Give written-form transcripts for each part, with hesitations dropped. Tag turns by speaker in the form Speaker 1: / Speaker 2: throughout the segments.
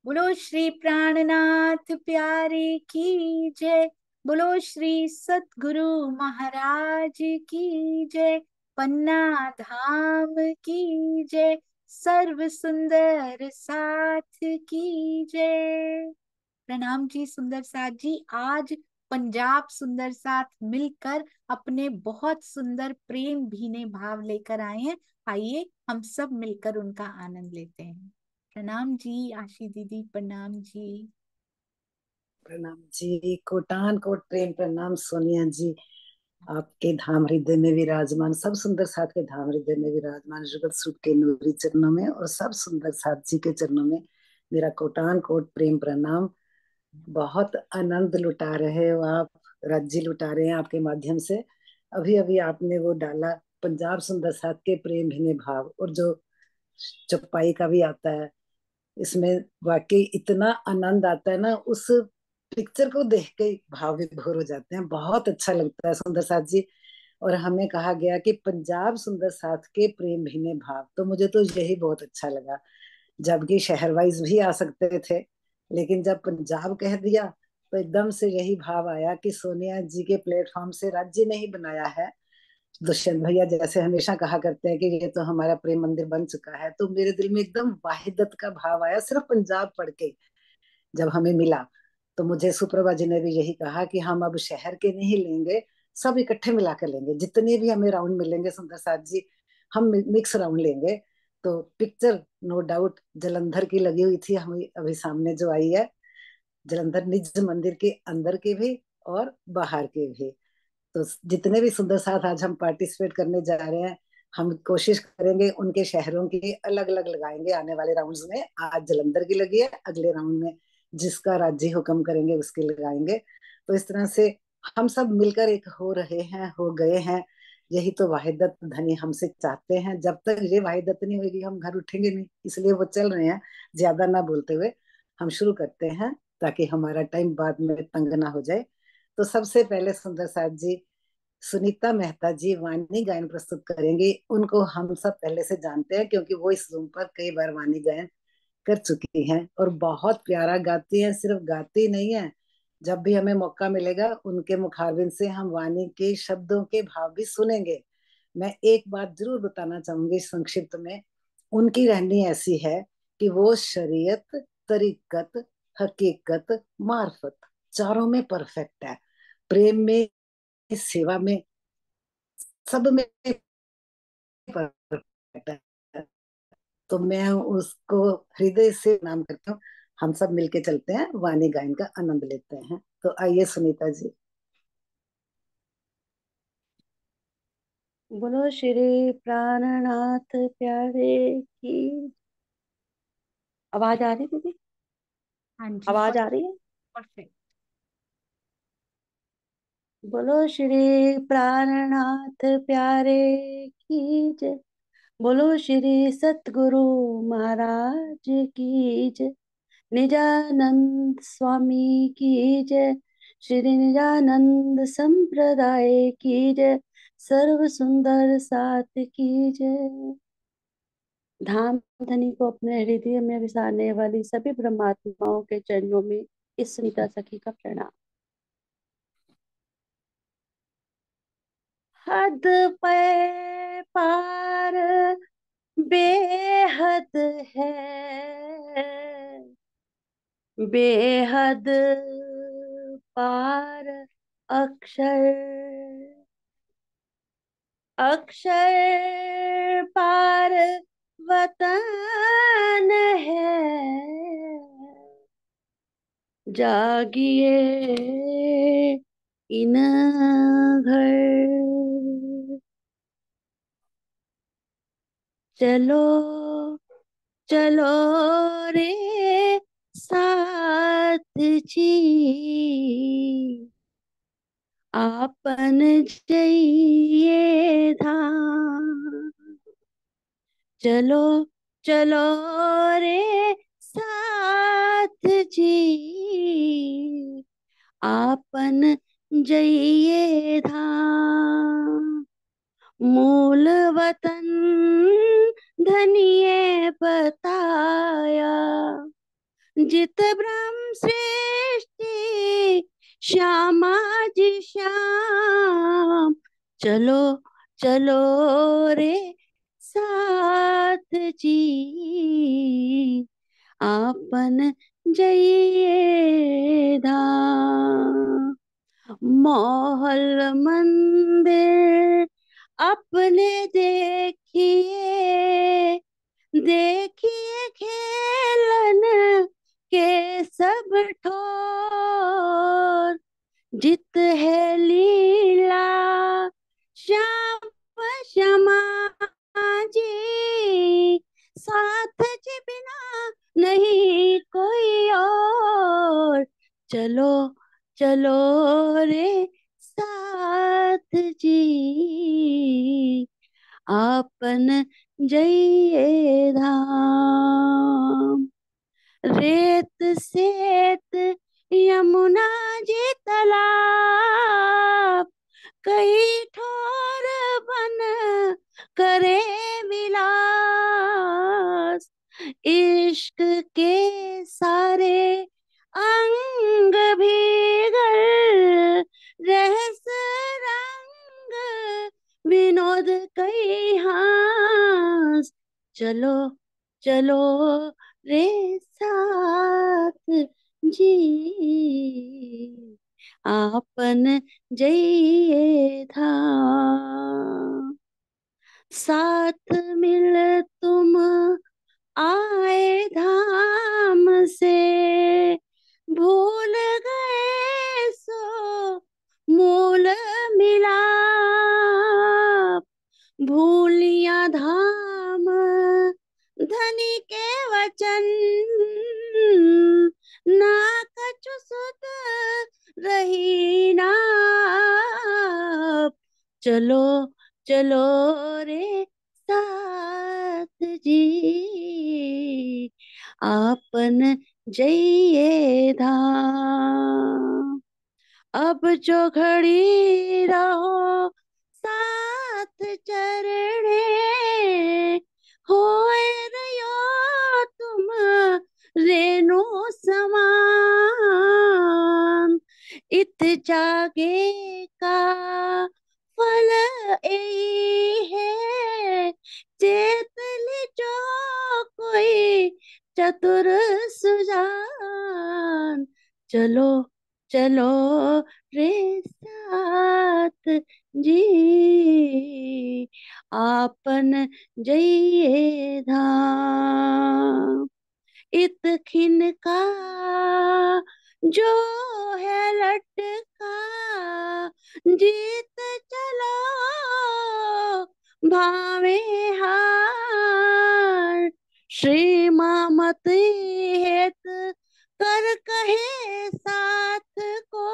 Speaker 1: बोलो श्री प्राणनाथ प्यारे की जय। बोलो श्री सतगुरु महाराज की जय। पन्ना धाम की जय। सर्व सुंदर साथ की जय। प्रणाम जी सुंदर साथ जी। आज पंजाब सुंदर साथ मिलकर अपने बहुत सुंदर प्रेम भीने भाव लेकर आए हैं। आइए हम सब मिलकर उनका आनंद लेते हैं। प्रणाम जी आशी दीदी, प्रणाम जी।
Speaker 2: प्रणाम जी। कोटान कोट प्रेम प्रणाम सोनिया जी। आपके धाम हृदय में विराजमान सब सुंदर साथ के धाम हृदय में विराजमान जुगत सुख के नूरी चरणों में और सब सुंदर साथ जी के चरणों में मेरा कोटान कोट प्रेम प्रणाम। बहुत आनंद लुटा रहे हो आप, राज्य लुटा रहे हैं आपके माध्यम से। अभी अभी आपने वो डाला पंजाब सुंदर साथ के प्रेम भिने भाव, और जो चौपाई का भी आता है इसमें, वाकई इतना आनंद आता है ना, उस पिक्चर को देख के भाव विभोर हो जाते हैं। बहुत अच्छा लगता है सुंदर साथ जी। और हमें कहा गया कि पंजाब सुंदर साथ के प्रेम भिने भाव, तो मुझे तो यही बहुत अच्छा लगा। जबकि शहर वाइज भी आ सकते थे, लेकिन जब पंजाब कह दिया तो एकदम से यही भाव आया कि सोनिया जी के प्लेटफॉर्म से राज्य नहीं बनाया है। दुष्यंत भैया जैसे हमेशा कहा करते हैं कि ये तो हमारा प्रेम मंदिर बन चुका है, तो मेरे दिल में एकदम वाहिदत का भाव आया सिर्फ पंजाब पढ़ के। जब हमें मिला तो मुझे सुप्रभा जी ने भी यही कहा कि हम अब शहर के नहीं लेंगे, सब इकट्ठे मिला कर लेंगे, जितने भी हमें राउंड मिलेंगे सुंदर साथ जी, हम मिक्स राउंड लेंगे। तो पिक्चर नो डाउट जलंधर की लगी हुई थी, हम अभी सामने जो आई है, जलंधर निज मंदिर के अंदर के भी और बाहर के भी। तो जितने भी सुंदर साथ आज हम पार्टिसिपेट करने जा रहे हैं, हम कोशिश करेंगे उनके शहरों की अलग अलग लगाएंगे आने वाले राउंड्स में। आज जलंधर की लगी है, अगले राउंड में जिसका राज्य हुक्म करेंगे उसकी लगाएंगे। तो इस तरह से हम सब मिलकर एक हो रहे हैं, हो गए हैं। यही तो वाहिदत धनी हमसे चाहते हैं। जब तक ये वाहिदत नहीं होगी हम घर उठेंगे नहीं, इसलिए वो चल रहे हैं। ज्यादा ना बोलते हुए हम शुरू करते हैं, ताकि हमारा टाइम बाद में तंग ना हो जाए। तो सबसे पहले सुंदर साथ जी सुनीता मेहता जी वाणी गायन प्रस्तुत करेंगी। उनको हम सब पहले से जानते हैं क्योंकि वो इस जूम पर कई बार वाणी गायन कर चुकी हैं और बहुत प्यारा गाती हैं। सिर्फ गाती नहीं है, जब भी हमें मौका मिलेगा उनके मुखारबिन से हम वाणी के शब्दों के भाव भी सुनेंगे। मैं एक बात जरूर बताना चाहूंगी संक्षिप्त में, उनकी रहनी ऐसी है कि वो शरीयत, तरीकत, हकीकत, मार्फत चारों में परफेक्ट है। प्रेम में, सेवा में, सब में परफेक्ट है। तो मैं उसको हृदय से नाम करती हूँ। हम सब मिलके चलते हैं, वाणी गायन का आनंद लेते हैं। तो आइए सुनीता जी।
Speaker 3: बोलो श्री प्राणनाथ प्यारे की। आवाज आ रही दीदी?
Speaker 1: हाँ जी
Speaker 3: आवाज आ रही है?
Speaker 1: परफेक्ट।
Speaker 3: बोलो श्री प्राणनाथ प्यारे की जय। बोलो श्री सतगुरु महाराज की जय। निजानंद स्वामी की जय। श्री निजानंद संप्रदाय की जय। सर्व सुंदर साथ की जय। धाम धनी को अपने हृदय में विसारने वाली सभी ब्रह्मात्माओं के चरणों में इस सुनीता सखी का प्रणाम। हद पे पार बेहद है, बेहद पार अक्षर, अक्षर पार वतन है। जागिए इन घर, चलो चलो रे साथ जी, आपन जइए धाम। चलो चलो रे साथ जी, आपन जइए धाम। मूल वतन धनिये बताया, जित ब्रह्म सृष्टि श्यामा जी श्याम। चलो चलो रे साथ जी, आपन जइए धाम। मोहल मंदिर अपने देखिए, देखिए खेलन के सब ठोर। जित है लीला श्याम श्यामा जी, साथ जी बिना नहीं कोई और। चलो चलो रे साथ जी, आपन जइए धाम। रेत सेत यमुना जी तालाब, कई ठोर बन करे विलास। इश्क के सारे अंग भीगर, रहस रंग विनोद कई हास। चलो चलो रे साथ जी, आपन जइए धाम। साथ मिल तुम आए धाम से, भूल गए सो मूल मिलाप। भूलिया धाम धनी के वचन, ना कछु सुध रही नाप। चलो चलो रे साथ जी, आपन जइए धाम। अब जो घड़ी रहो साथ चरणे, होए रहो तुम रेणु समान। इत जागे का फल यही है, चेत जो कोई चतुर सुजान। चलो चलो रे साथ जी, आपन जइए धाम। इत खिन का जो है लटका, जीत चलो भावे हार। श्री मामत हेत कर कहे साथ को,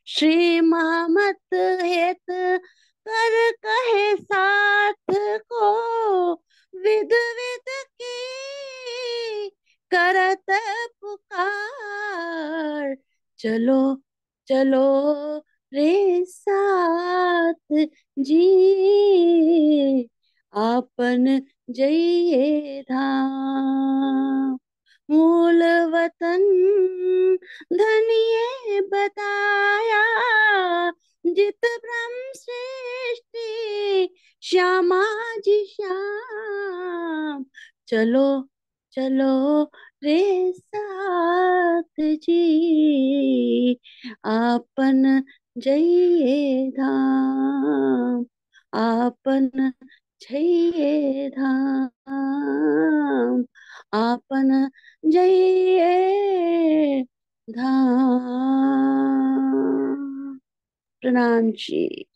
Speaker 3: श्री मामत हेत कर कहे साथ को। विद विद की करत पुकार, चलो चलो रे साथ जी, आपन जइए धाम। मूल वतन धनिये बताया, जित ब्रह्म सृष्टि श्यामा जी श्याम। चलो चलो रे साथ जी, आपन जइए धाम, आपन जइए धाम, आपन जइए धाम। प्रणाम जी।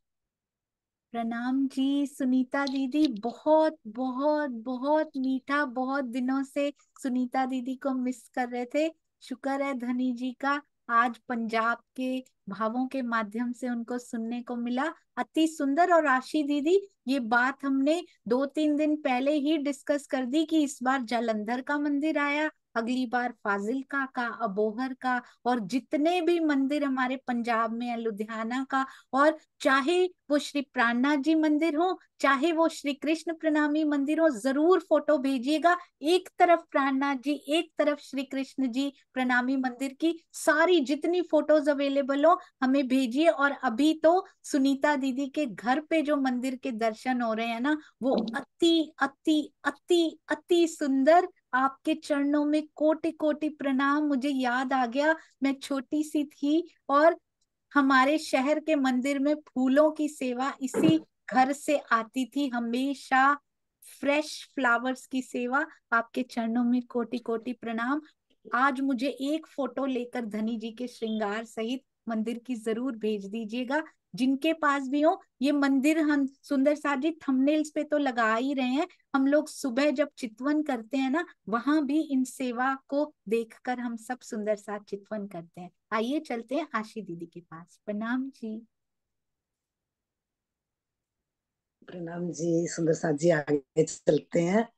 Speaker 1: प्रणाम जी सुनीता दीदी, बहुत बहुत बहुत मीठा। बहुत दिनों से सुनीता दीदी को मिस कर रहे थे। शुक्र है धनी जी का, आज पंजाब के भावों के माध्यम से उनको सुनने को मिला। अति सुंदर। और आशी दीदी, ये बात हमने 2-3 दिन पहले ही डिस्कस कर दी कि इस बार जालंधर का मंदिर आया अगली बार फाजिल्का का, अबोहर का, और जितने भी मंदिर हमारे पंजाब में है, लुधियाना का, और चाहे वो श्री प्राणनाथ जी मंदिर हो, चाहे वो श्री कृष्ण प्रणामी मंदिर हो, जरूर फोटो भेजिएगा। एक तरफ प्राणनाथ जी, एक तरफ श्री कृष्ण जी प्रणामी मंदिर की सारी जितनी फोटोज अवेलेबल हो हमें भेजिए। और अभी तो सुनीता दीदी के घर पे जो मंदिर के दर्शन हो रहे हैं ना, वो अति अति अति अति सुंदर। आपके चरणों में कोटि कोटि प्रणाम। मुझे याद आ गया, मैं छोटी सी थी और हमारे शहर के मंदिर में फूलों की सेवा इसी घर से आती थी हमेशा। फ्रेश फ्लावर्स की सेवा। आपके चरणों में कोटि कोटि प्रणाम। आज मुझे एक फोटो लेकर धनी जी के श्रृंगार सहित मंदिर की जरूर भेज दीजिएगा, जिनके पास भी हो। ये मंदिर हम सुंदर साथ जी थंबनेल्स पे तो लगा ही रहे हैं। हम लोग सुबह जब चितवन करते हैं ना, वहां भी इन सेवा को देखकर हम सब सुंदर साथ चितवन करते हैं। आइए चलते हैं आशी दीदी के पास। प्रणाम जी।
Speaker 2: प्रणाम जी सुंदर साथ जी, आगे चलते हैं।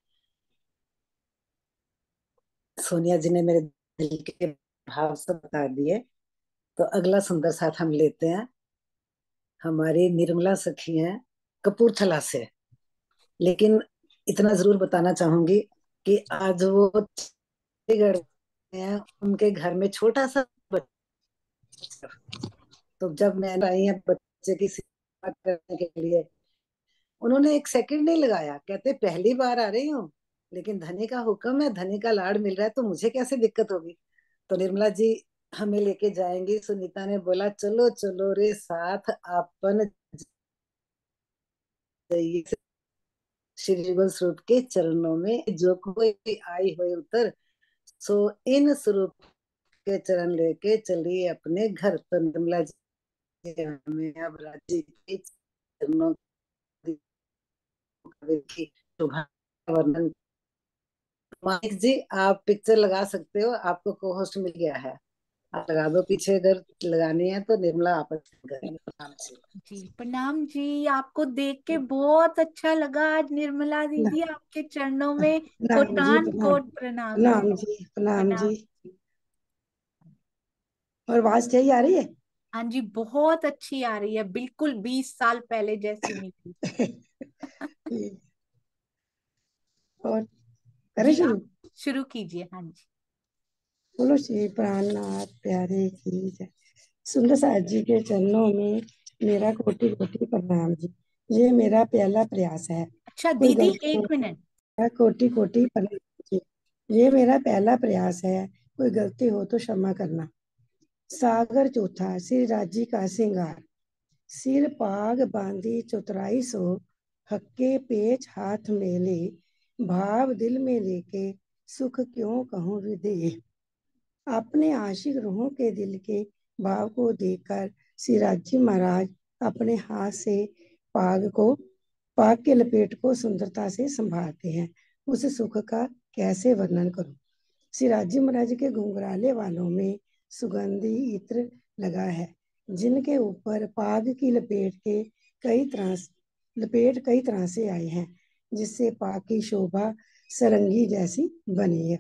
Speaker 2: सोनिया जी ने मेरे दिल के भाव सब बता दिए, तो अगला सुंदर साथ हम लेते हैं। हमारी निर्मला सखी हैं कपूरथला से, लेकिन इतना जरूर बताना चाहूंगी कि आज वो चंडीगढ़ में हैं, उनके घर में छोटा सा बच्चा। तो जब मैं आई है बच्चे की सेवा करने के लिए, उन्होंने एक सेकंड नहीं लगाया, कहते पहली बार आ रही हूँ, लेकिन धनी का हुक्म है, धनी का लाड़ मिल रहा है, तो मुझे कैसे दिक्कत होगी। तो निर्मला जी हमें लेके जाएंगी। सुनीता ने बोला चलो चलो रे साथ अपन जाइए श्री युगल स्वरूप के चरणों में, जो कोई आई हुए उतर, सो इन स्वरूप के चरण लेके चलिए अपने घर। तो निर्मला जी हमें अब राजी के चरणों की शोभा वर्णन। मानिक जी आप पिक्चर लगा सकते हो, आपको को होस्ट मिल गया है, आप लगा दो पीछे, अगर लगानी है तो। निर्मला आप करेंगे। प्रणाम जी।
Speaker 1: जी प्रणाम जी। आपको देख के बहुत अच्छा लगा आज निर्मला दीदी, आपके चरणों में
Speaker 3: प्रणाम जी,
Speaker 1: कोटान
Speaker 3: प्रणाम।
Speaker 1: कोट प्रणाम जी।
Speaker 3: प्रणाम जी, प्रणाम
Speaker 1: प्रणाम
Speaker 3: जी।
Speaker 1: जी।
Speaker 3: और आवाज सही आ रही है?
Speaker 1: हाँ जी बहुत अच्छी आ रही है, बिल्कुल 20 साल पहले जैसी निकली।
Speaker 3: और करें
Speaker 1: जी
Speaker 3: शुरू?
Speaker 1: आप शुरू कीजिए। हाँ जी।
Speaker 3: बोलो श्री प्राणनाथ प्यारे की जय। सुंदर साथ जी के चरणों में मेरा कोटि कोटि प्रणाम जी। ये मेरा पहला प्रयास है,
Speaker 1: अच्छा
Speaker 3: कोई
Speaker 1: दीदी
Speaker 3: गलती हो
Speaker 1: एक मिनट।
Speaker 3: कोटि कोटि प्रणाम जी। ये मेरा पहला प्रयास है, कोई गलती हो तो क्षमा करना। सागर चौथा श्री राजी का श्रृंगार। सिर पाग बांधी चौतराई सो, हक्के पेच हाथ मेले, भाव दिल में लेके सुख क्यों कहूँ विदेह। अपने आशिक रूहों के दिल के भाव को देखकर सिराजी महाराज अपने हाथ से पाग को पाग के लपेट को सुंदरता से संभालते हैं। उस सुख का कैसे वर्णन करूं। सिराजी महाराज के घुंघराले वालों में सुगंधी इत्र लगा है, जिनके ऊपर पाग की लपेट कई तरह से आई है, जिससे पाग की शोभा सरंगी जैसी बनी है।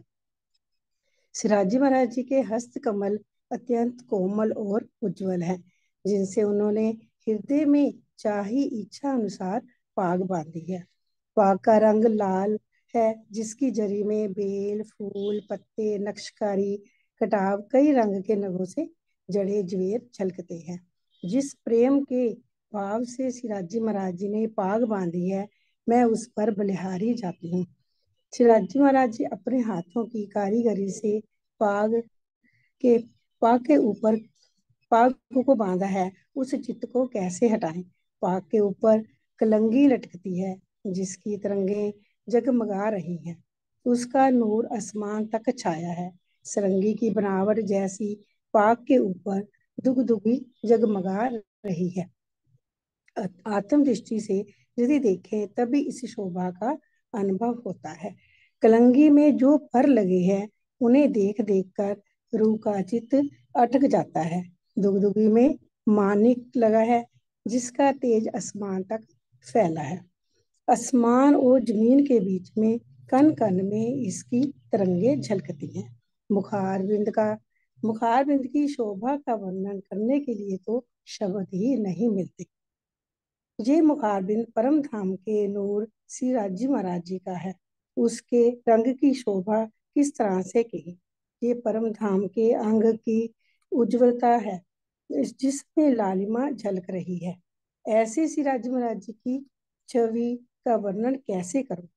Speaker 3: शिवाजी महाराज जी के हस्त कमल अत्यंत कोमल और उज्जवल है, जिनसे उन्होंने हृदय में चाही इच्छा अनुसार पाग बांधी है। पाग का रंग लाल है, जिसकी जरी में बेल फूल पत्ते नक्शकारी कटाव कई रंग के नगों से जड़े जवेर छलकते हैं। जिस प्रेम के भाव से शिवाजी महाराज जी ने पाग बांधी है, मैं उस पर बलिहारी जाती हूँ। शिवाजी महाराज जी अपने हाथों की कारीगरी से पाग के पाग के ऊपर पाग को बांधा है, उस चित्त को कैसे हटाएं। पाग के ऊपर कलंगी लटकती है, जिसकी तरंगे जगमगा रही हैं, उसका नूर आसमान तक छाया है। सरंगी की बनावट जैसी पाग के ऊपर दुगदुगी जगमगा रही है। आत्म दृष्टि से यदि देखें तभी इस शोभा का अनुभव होता है। कलंगी में जो पर लगे हैं, उन्हें देख देख कर रूह का चित्त अटक जाता है। दुगदुगी में मानिक लगा है, जिसका तेज आसमान तक फैला है। आसमान और जमीन के बीच में
Speaker 4: कण कण में इसकी तरंगे झलकती हैं। मुखारबिंद की शोभा का वर्णन करने के लिए तो शब्द ही नहीं मिलते। ये मुखारबिंद परम धाम के नूर श्री राजी महाराज जी का है। उसके रंग की शोभा किस तरह से कही। ये परम धाम के अंग की उज्ज्वलता है जिसमें लालिमा झलक रही है। ऐसे श्री राजी महाराज जी की छवि का वर्णन कैसे करूं।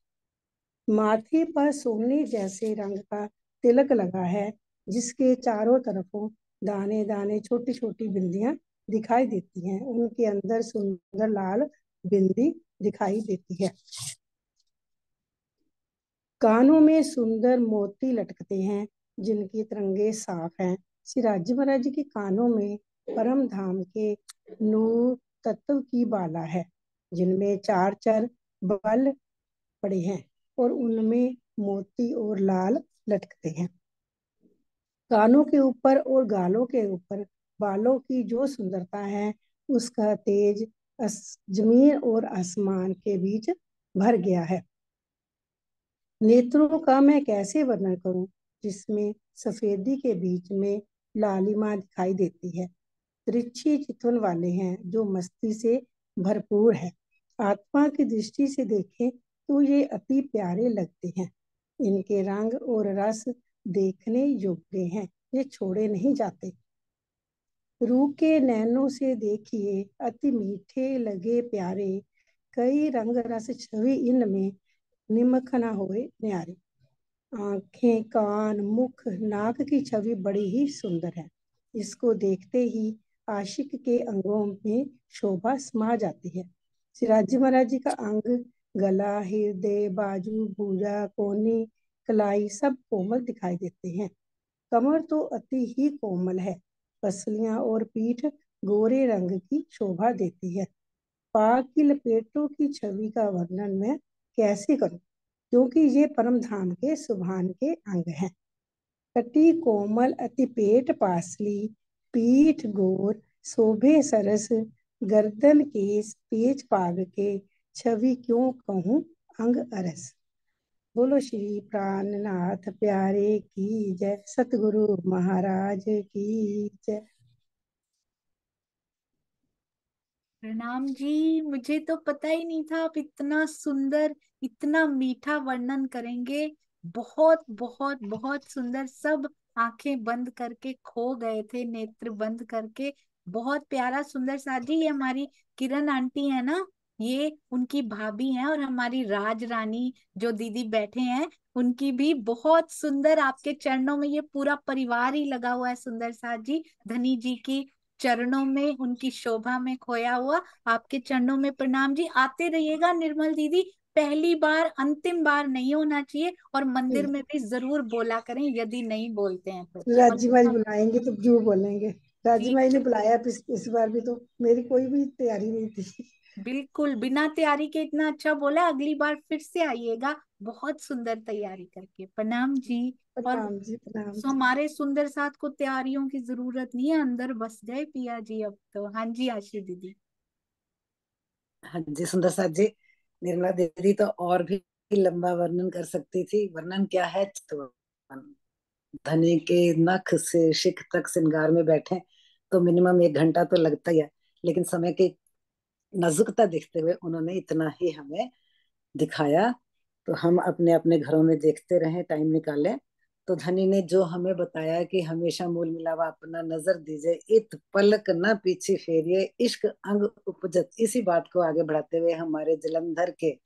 Speaker 4: माथे पर सोने जैसे रंग का तिलक लगा है जिसके चारों तरफों दाने दाने छोटी छोटी बिंदियां दिखाई देती हैं। उनके अंदर सुंदर लाल बिंदी दिखाई देती है। कानों में सुंदर मोती लटकते हैं जिनकी तरंगे साफ हैं। श्री राजी महाराज जी के कानों में परम धाम के नूर तत्व की बाला है जिनमें चार चार बल पड़े हैं और उनमें मोती और लाल लटकते हैं। कानों के ऊपर और गालों के ऊपर बालों की जो सुंदरता है उसका तेज जमीन और आसमान के बीच भर गया है। नेत्रों का मैं कैसे वर्णन करूं जिसमें सफेदी के बीच में लालिमा दिखाई देती है। तिरछी चितवन वाले हैं जो मस्ती से भरपूर है। आत्मा की दृष्टि से देखें तो ये अति प्यारे लगते हैं। इनके रंग और रस देखने योग्य हैं। ये छोड़े नहीं जाते। रूह के नैनों से देखिए अति मीठे लगे प्यारे। कई रंग रस छवि इनमें निमख न होए न्यारे। आंखें कान मुख नाक की छवि बड़ी ही सुंदर है। इसको देखते ही आशिक के अंगों में शोभा समा जाती है। श्री राजी महाराज जी का अंग गला हृदय बाजू भुजा कोहनी कलाई सब कोमल दिखाई देते हैं। कमर तो अति ही कोमल है। पसलियां और पीठ गोरे रंग की शोभा देती है। पाक की लपेटों की छवि का वर्णन मैं कैसे करूं क्योंकि ये परम धाम के सुभान के अंग हैं। कटी कोमल अति पेट पासली पीठ गोर शोभे सरस गर्दन केस तेज पाग के छवि क्यों कहूं अंग अरस। बोलो श्री प्राणनाथ प्यारे की जय। सतगुरु महाराज की जय।
Speaker 1: प्रणाम जी। मुझे तो पता ही नहीं था आप इतना सुंदर इतना मीठा वर्णन करेंगे। बहुत बहुत बहुत सुंदर। सब आंखें बंद करके खो गए थे, नेत्र बंद करके। बहुत प्यारा सुंदर साथ जी। ये हमारी किरण आंटी है ना, ये उनकी भाभी हैं, और हमारी राज रानी जो दीदी बैठे हैं उनकी भी बहुत सुंदर। आपके चरणों में ये पूरा परिवार ही लगा हुआ है सुंदर साथ जी। धनी जी की चरणों में, उनकी शोभा में खोया हुआ आपके चरणों में प्रणाम जी। आते रहिएगा निर्मल दीदी। पहली बार अंतिम बार नहीं होना चाहिए, और मंदिर में भी जरूर बोला करें यदि नहीं बोलते हैं तो। और
Speaker 4: राजी माई बुलाएंगे तो जरूर बोलेंगे। राजी
Speaker 1: जी
Speaker 4: माई ने बुलाया इस बार भी तो मेरी कोई भी तैयारी नहीं थी।
Speaker 1: बिल्कुल बिना तैयारी के इतना अच्छा बोला। अगली बार फिर से आइएगा बहुत सुंदर तैयारी करके। प्रणाम जी। और
Speaker 4: प्रणाम जी प्रणाम
Speaker 1: सो
Speaker 4: जी।
Speaker 1: हमारे सुंदर साथ को तैयारियों की जरूरत नहीं है, अंदर बस गए पिया जी अब तो। हाँ जी आशी दीदी।
Speaker 2: हाँ जी सुंदर साथ जी। निर्मला दीदी तो और भी लंबा वर्णन कर सकती थी। वर्णन क्या है, तो धनी के नख से शिख तक श्रृंगार में बैठे तो मिनिमम 1 घंटा तो लगता ही है। लेकिन समय की नाजुकता देखते हुए उन्होंने इतना ही हमें दिखाया। तो हम अपने अपने घरों में देखते रहे, टाइम निकालें। तो धनी ने जो हमें बताया कि हमेशा मूल मिलावा अपना नजर दीजिए, इत पलक न पीछे फेरिए, इश्क अंग उपजत, इसी बात को आगे बढ़ाते हुए हमारे जलंधर के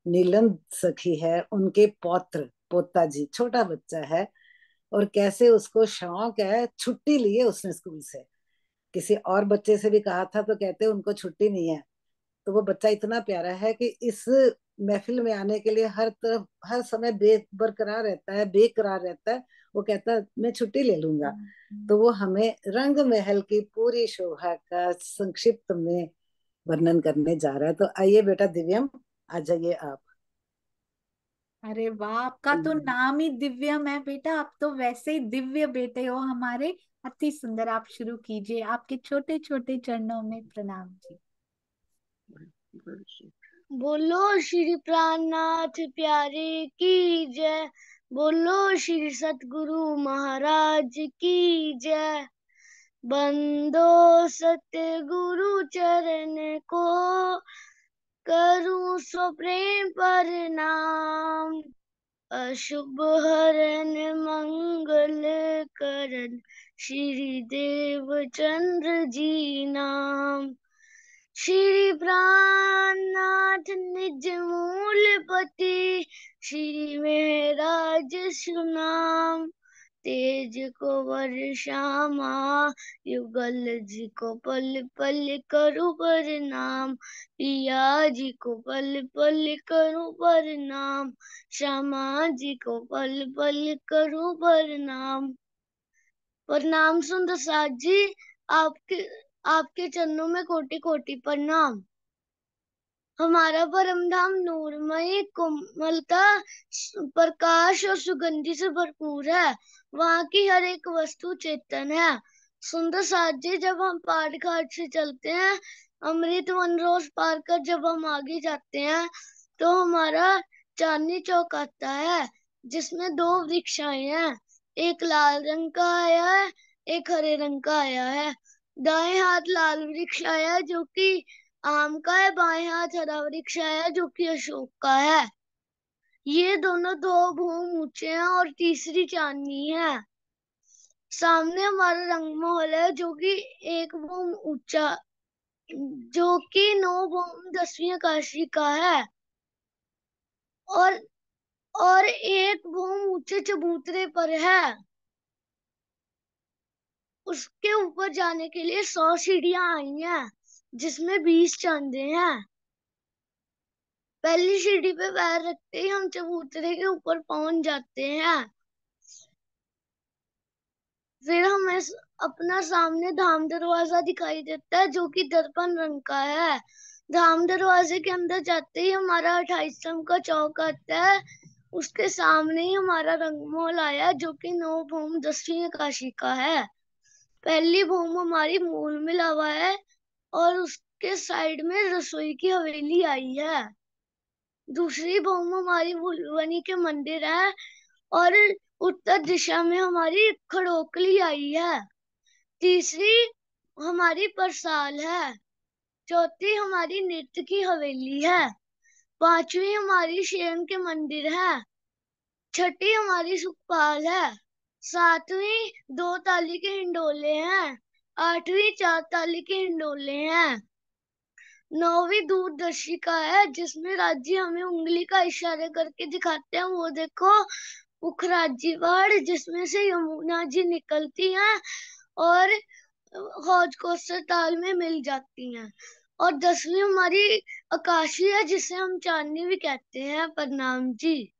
Speaker 2: नीलम सखी है, उनके पौत्र पोता जी छोटा बच्चा है, और कैसे उसको शौक है, छुट्टी ली है उसने स्कूल से। किसी और बच्चे से भी कहा था तो कहते उनको छुट्टी नहीं है। तो वो बच्चा इतना प्यारा है कि इस महफिल में आने के लिए हर तरफ हर समय बेबरकरार रहता है, बेकरार रहता है। वो कहता है मैं छुट्टी ले लूंगा। तो वो हमें रंग महल की पूरी शोभा का संक्षिप्त में वर्णन करने जा रहा है। तो आइए बेटा दिव्यम, आ जाइए आप।
Speaker 1: अरे वाह, आपका तो नाम ही दिव्यम है बेटा। आप तो वैसे ही दिव्य बेटे हो हमारे। अति सुंदर। आप शुरू कीजिए। आपके छोटे छोटे चरणों में प्रणाम जी।
Speaker 5: बोलो श्री प्राणनाथ प्यारे की जय। बोलो श्री सतगुरु महाराज की जय। बंदो सतगुरु चरण को, करूं सो प्रेम प्रणाम। अशुभ हरन मंगल करन, श्री देव चंद्र जी नाम। श्री प्राणनाथ निज मूलपति, श्री महराज सुनाम। तेज को वर्षामा, युगल जी को पल पल करूं प्रणाम। पिया जी को पल पल करूं प्रणाम। श्यामा जी को पल पल करूं प्रणाम। प्रणाम सुंदर साथ जी, आपके चरणों में कोटि कोटि प्रणाम। हमारा परम धाम नूरमय, कोमलता, प्रकाश और सुगंधि से भरपूर है। वहाँ की हर एक वस्तु चेतन है। सुंदर साथ जी, जब हम पहाड़ घाट से चलते हैं, अमृत वन रोज पार कर जब हम आगे जाते हैं, तो हमारा चांदनी चौक आता है, जिसमें 2 वृक्ष आए हैं। एक लाल रंग का आया है, एक हरे रंग का आया है। दाएं हाथ लाल वृक्ष आया है जो कि आम का है, बाएं हाथ हरा वृक्ष आया जो कि अशोक का है। ये दोनों 2 भूम ऊंचे हैं और तीसरी चांदनी है। सामने हमारा रंग महल है जो कि 1 भूम ऊंचा, जो कि 9 भूम 10वीं आकाशी का है। और 1 भूम ऊंचे चबूतरे पर है। उसके ऊपर जाने के लिए 100 सीढ़ियां आई हैं, जिसमें 20 चांदे हैं। पहली सीढ़ी पे पैर रखते ही हम चबूतरे के ऊपर पहुंच जाते हैं। फिर हमें अपना सामने धाम दरवाजा दिखाई देता है, जो कि दर्पण रंग का है। धाम दरवाजे के अंदर जाते ही हमारा 28 स्तंभ का चौक आता है। उसके सामने ही हमारा रंगमहल आया, जो कि 9 भूम 10वीं आकाशी का है। पहली भूम हमारी मूल मिलावा है और उसके साइड में रसोई की हवेली आई है। दूसरी भूम हमारी भुलवनी के मंदिर है और उत्तर दिशा में हमारी खड़ोकली आई है। तीसरी हमारी परसाल है। चौथी हमारी नृत्य की हवेली है। पांचवी हमारी शयन के मंदिर है। छठी हमारी सुखपाल है। सातवीं 2 ताली के हिंडोले हैं। आठवीं 4 ताली के हिंडोले हैं। 9वीं दूरदर्शिका है, जिसमें राज्य हमें उंगली का इशारा करके दिखाते हैं। वो देखो पुखराजीवाड़, जिसमें से यमुना जी निकलती हैं और हौज कोसर ताल में मिल जाती हैं। और 10वीं हमारी आकाशी है, जिसे हम चांदनी भी कहते हैं। प्रणाम जी।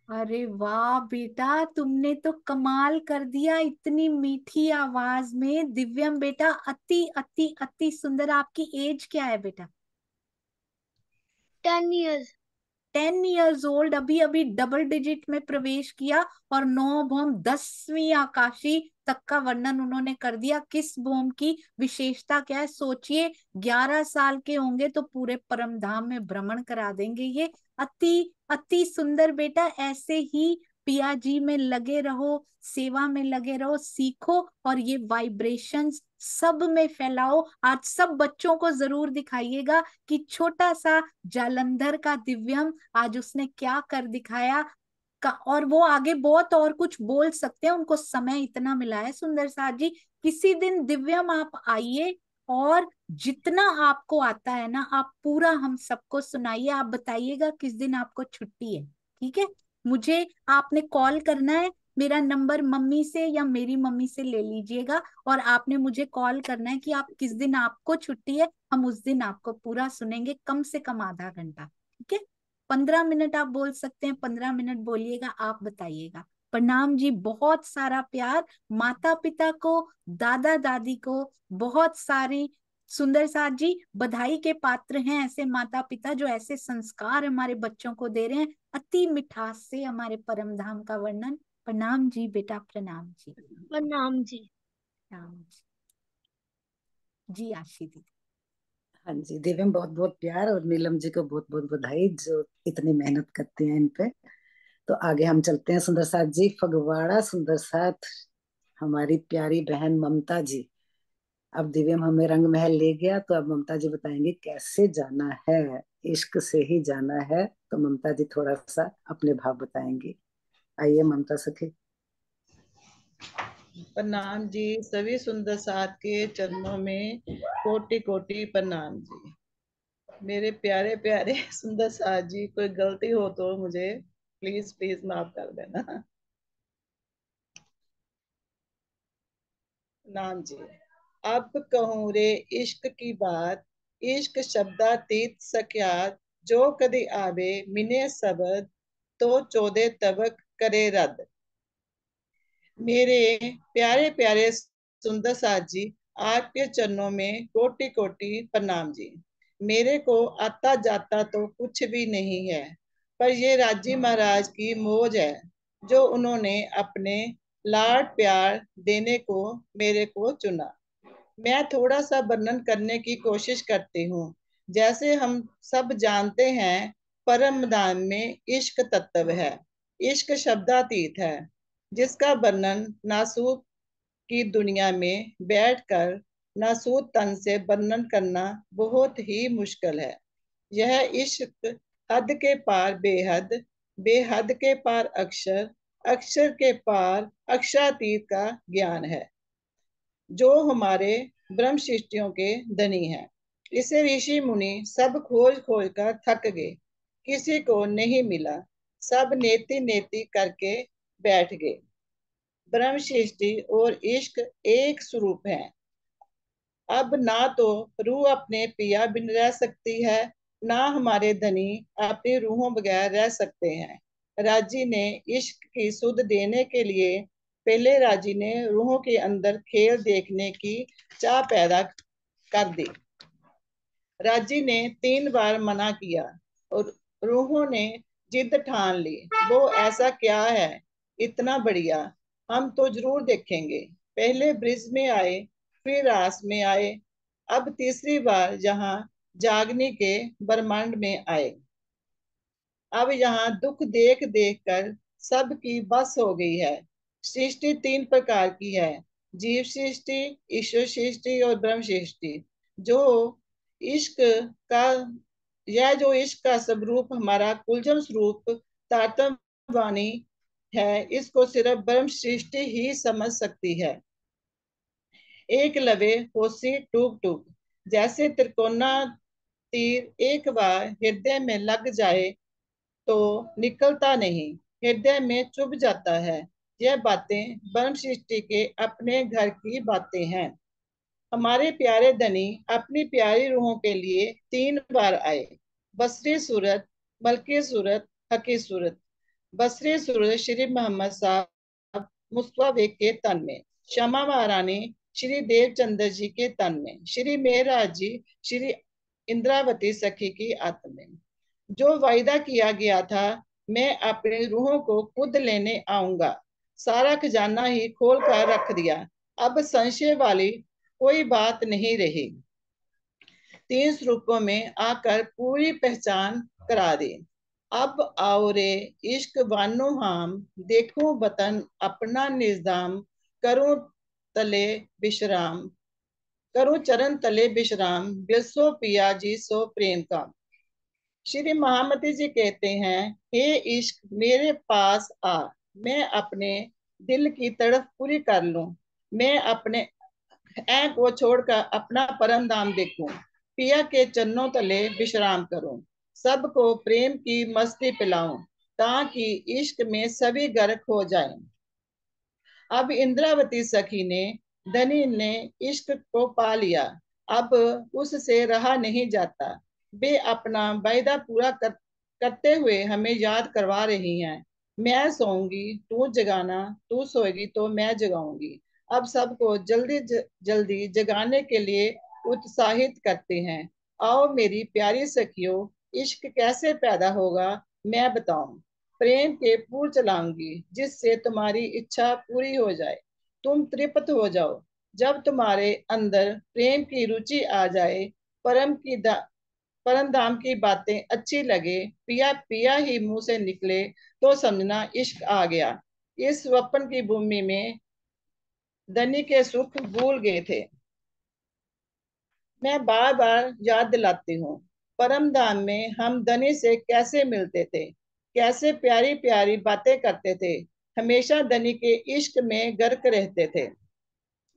Speaker 1: अरे वाह बेटा, तुमने तो कमाल कर दिया इतनी मीठी आवाज में। दिव्यम बेटा, अति अति अति सुंदर। आपकी एज क्या है बेटा?
Speaker 5: 10 years।
Speaker 1: 10 years old, अभी अभी डबल डिजिट में प्रवेश किया और 9 भौम 10वीं आकाशी तक का वर्णन उन्होंने कर दिया। किस भौम की विशेषता क्या है सोचिए। 11 साल के होंगे तो पूरे परम धाम में भ्रमण करा देंगे ये। अति अति सुंदर बेटा, ऐसे ही पिया जी में लगे रहो, सेवा में लगे रहो, सीखो और ये वाइब्रेशंस सब में फैलाओ। आज सब बच्चों को जरूर दिखाइएगा कि छोटा सा जालंधर का दिव्यम आज उसने क्या कर दिखाया और वो आगे बहुत और कुछ बोल सकते हैं, उनको समय इतना मिला है। सुंदर साथ जी, किसी दिन दिव्यम आप आइए और जितना आपको आता है ना, आप पूरा हम सबको सुनाइए। आप बताइएगा किस दिन आपको छुट्टी है, ठीक है? मुझे आपने कॉल करना है, मेरा नंबर मम्मी से या मेरी मम्मी से ले लीजिएगा और आपने मुझे कॉल करना है कि आप किस दिन आपको छुट्टी है। हम उस दिन आपको पूरा सुनेंगे, कम से कम आधा घंटा, ठीक है? 15 मिनट आप बोल सकते हैं, 15 मिनट बोलिएगा, आप बताइएगा। प्रणाम जी, बहुत सारा प्यार माता पिता को, दादा दादी को, बहुत सारी। सुंदर साथ जी, बधाई के पात्र हैं ऐसे माता पिता जो ऐसे संस्कार हमारे बच्चों को दे रहे हैं, अति मिठास से हमारे परम धाम का वर्णन। प्रणाम जी बेटा, प्रणाम जी।
Speaker 5: प्रणाम जी।
Speaker 1: प्रणाम जी। जी आशी दीदी।
Speaker 2: हाँ जी, दिव्यम बहुत बहुत प्यार, और नीलम जी को बहुत बहुत बधाई जो इतनी मेहनत करती हैं इन पे। तो आगे हम चलते हैं। सुंदर साथ जी, फगवाड़ा सुंदर साथ, हमारी प्यारी बहन ममता जी। अब दिव्यम हमें रंग महल ले गया, तो अब ममता जी बताएंगे कैसे जाना है। इश्क से ही जाना है, तो ममता जी थोड़ा सा अपने भाव बताएंगी। आइए ममता सखी।
Speaker 6: प्रणाम जी, सभी सुंदर साथ के चरणों में कोटि कोटि प्रणाम जी। मेरे प्यारे प्यारे सुंदर साथ जी, कोई गलती हो तो मुझे प्लीज प्लीज माफ कर देना। नाम जी। अब कहूँ रे इश्क की बात, इश्क शब्दातीत सख्यात, जो कदी आवे मिने शब्द, तो चौदह तबक करे रद। मेरे प्यारे प्यारे सुंदर साथ जी, आपके चरणों में कोटि कोटि प्रणाम जी। मेरे को आता जाता तो कुछ भी नहीं है, पर ये राजी महाराज की मौज है, जो उन्होंने अपने लाड प्यार देने को मेरे को चुना। मैं थोड़ा सा वर्णन करने की कोशिश करती हूँ। जैसे हम सब जानते हैं, परम धाम में इश्क तत्व है। इश्क शब्दातीत है, जिसका वर्णन नासूक की दुनिया में बैठकर नासूत तन से वर्णन करना बहुत ही मुश्किल है। यह इश्क हद के पार बेहद, बेहद के पार अक्षर, अक्षर के पार अक्षरातीत का ज्ञान है, जो हमारे ब्रह्म सृष्टियों के धनी हैं। इसे ऋषि मुनि सब खोज खोज कर थक गए, किसी को नहीं मिला, सब नेति नेति करके बैठ गए। ब्रह्म सृष्टि और इश्क एक स्वरूप है। अब ना तो रूह अपने पिया बिन रह सकती है, ना हमारे धनी अपनी रूहों बगैर रह सकते हैं। राजी ने इश्क की सुध देने के लिए पहले राजी ने रूहों के अंदर खेल देखने की चाह पैदा कर दी। राजी ने 3 बार मना किया और रूहों ने जिद ठान ली, वो ऐसा क्या है इतना बढ़िया, हम तो जरूर देखेंगे। पहले ब्रिज में आए, फिर रास में आए, अब तीसरी बार यहाँ जागने के ब्रह्मांड में आए। अब यहाँ दुख देख देख कर सबकी बस हो गई है। सृष्टि 3 प्रकार की है, जीव सृष्टि, ईश्वर सृष्टि और ब्रह्म सृष्टि। जो इश्क का यह जो इश्क का स्वरूप हमारा कुलजम स्वरूप तारतम्य वाणी है, इसको सिर्फ ब्रह्म सृष्टि ही समझ सकती है। एक लवे होसी टूक टूक, जैसे त्रिकोणा तीर एक बार हृदय में लग जाए तो निकलता नहीं, हृदय में चुभ जाता है। यह बातें ब्रह्म सृष्टि के अपने घर की बातें हैं। हमारे प्यारे धनी अपनी प्यारी रूहों के लिए 3 बार आए। बसरी सूरत, मलकी सूरत, हकी सूरत। बसरी सूरत श्री मोहम्मद साहब मुस्तफा बेग के तन में, शमा महारानी श्री देवचंद्र जी के तन में, श्री मेहराज जी श्री इंद्रावती सखी की आत्मा में। जो वायदा किया गया था, मैं अपनी रूहों को खुद लेने आऊंगा, सारा खजाना ही खोल कर रख दिया। अब संशय वाली कोई बात नहीं रही। 3 स्वरूपों में आकर पूरी पहचान करा दी। अब आओ रे इश्क वानो हम, देखो वतन अपना निजाम, करूं तले विश्राम, करूं चरण तले विश्राम, बिलसो पिया जी सो प्रेम का। श्री महामती जी कहते हैं, हे इश्क मेरे पास आ, मैं अपने दिल की तड़प पूरी कर लूं, मैं अपने ऐ को छोड़कर अपना परम धाम देखूं, पिया के चरणों तले विश्राम करूं, सबको प्रेम की मस्ती पिलाऊं, ताकि इश्क में सभी गर्क हो जाएं। अब इंद्रावती सखी ने धनी ने इश्क को पा लिया, अब उससे रहा नहीं जाता। वे अपना वायदा पूरा करते हुए हमें याद करवा रही हैं। मैं सोऊंगी तू जगाना, तू सोएगी तो मैं जगाऊंगी। अब सबको जल्दी जल्दी जगाने के लिए उत्साहित करते हैं। आओ मेरी प्यारी सखियों, इश्क कैसे पैदा होगा मैं बताऊं। प्रेम के पूर चलाऊंगी, जिससे तुम्हारी इच्छा पूरी हो जाए, तुम तृप्त हो जाओ। जब तुम्हारे अंदर प्रेम की रुचि आ जाए, परम धाम की बातें अच्छी लगे, पिया पिया ही मुंह से निकले तो समझना इश्क आ गया। इस स्वप्न की भूमि में धनी के सुख भूल गए थे। मैं बार बार याद दिलाती हूँ, परम धाम में हम धनी से कैसे मिलते थे, कैसे प्यारी प्यारी बातें करते थे, हमेशा धनी के इश्क में गर्क रहते थे।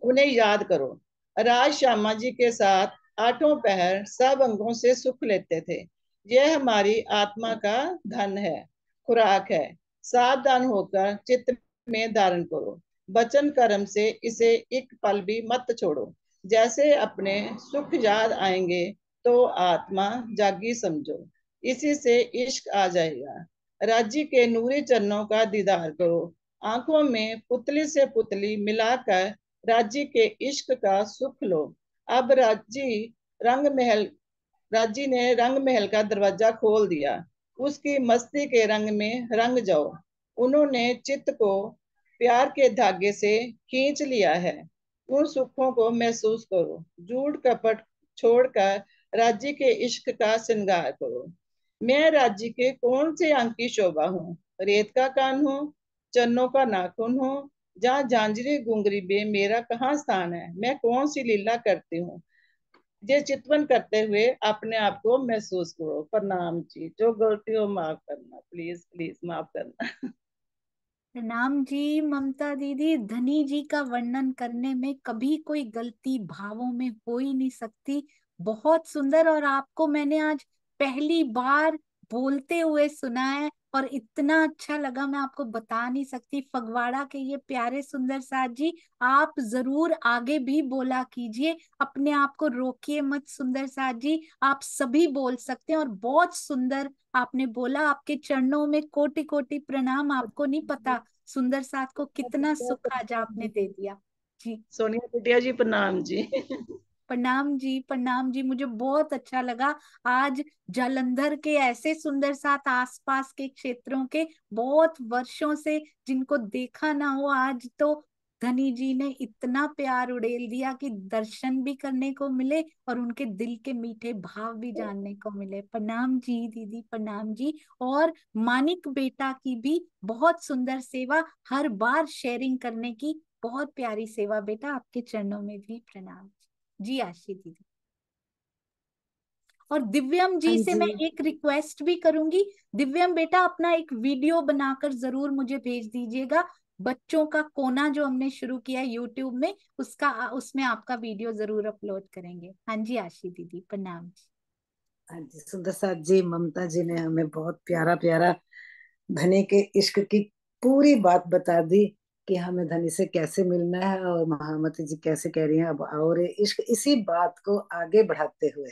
Speaker 6: उन्हें याद करो, राज श्यामा जी के साथ आठों पहर सब अंगों से सुख लेते थे। यह हमारी आत्मा का धन है, खुराक है। सावधान होकर चित्त में धारण करो, वचन कर्म से इसे एक पल भी मत छोड़ो। जैसे अपने सुख याद आएंगे तो आत्मा जागी समझो, इसी से इश्क आ जाएगा। राजी के नूरी चरणों का दीदार करो, आंखों में पुतली से पुतली मिलाकर राजी के इश्क का सुख लो। अब राजी ने रंग महल का दरवाजा खोल दिया, उसकी मस्ती के रंग में रंग जाओ। उन्होंने चित्त को प्यार के धागे से खींच लिया है, उन सुखों को महसूस करो। झूठ कपट छोड़कर राजी के इश्क का श्रृंगार करो। मैं राजी के कौन से अंग की शोभा हूँ, रेत का कान हूँ, चन्नों का नाखून हूँ, जहाँ झांझरी गुंगरी में मेरा कहाँ स्थान है, मैं कौन सी लीला करती हूँ। ये चितवन करते हुए अपने आप को महसूस करो। प्रणाम जी, जो गलती हो माफ करना, प्लीज प्लीज माफ करना।
Speaker 1: प्रणाम जी ममता दीदी। धनी जी का वर्णन करने में कभी कोई गलती भावों में हो ही नहीं सकती। बहुत सुंदर। और आपको मैंने आज पहली बार बोलते हुए सुना है और इतना अच्छा लगा, मैं आपको बता नहीं सकती। फगवाड़ा के ये प्यारे सुंदर साथ जी, आप जरूर आगे भी बोला कीजिए, अपने आप को रोकिए मत। सुंदर साथ जी, आप सभी बोल सकते हैं और बहुत सुंदर आपने बोला। आपके चरणों में कोटि कोटि प्रणाम। आपको नहीं पता सुंदर साथ को कितना सुख आज आपने दे दिया। जी
Speaker 6: सोनिया बिटिया जी प्रणाम जी।
Speaker 1: प्रणाम जी, प्रणाम जी। मुझे बहुत अच्छा लगा आज जालंधर के ऐसे सुंदर साथ, आसपास के क्षेत्रों के बहुत वर्षों से जिनको देखा ना हो, आज तो धनी जी ने इतना प्यार उड़ेल दिया कि दर्शन भी करने को मिले और उनके दिल के मीठे भाव भी जानने को मिले। प्रणाम जी दीदी, प्रणाम जी। और मानिक बेटा की भी बहुत सुंदर सेवा, हर बार शेयरिंग करने की, बहुत प्यारी सेवा बेटा। आपके चरणों में भी प्रणाम। जी आशी दीदी। और दिव्यम
Speaker 2: हाँ
Speaker 1: जी से
Speaker 2: जी।
Speaker 1: मैं एक रिक्वेस्ट भी करूंगी, दिव्यम बेटा अपना एक वीडियो बनाकर जरूर मुझे भेज दीजिएगा। बच्चों का कोना जो हमने शुरू किया है यूट्यूब में, उसका उसमें आपका वीडियो जरूर अपलोड करेंगे। हाँ जी आशी दीदी, प्रणाम जी।
Speaker 2: हाँ जी, सुंदर साथ जी, ममता जी ने हमें बहुत प्यारा प्यारा धनी के इश्क की पूरी बात बता दी कि हमें धनी से कैसे मिलना है, और महामती जी कैसे कह रही हैं। अब और इश्क इसी बात को आगे बढ़ाते हुए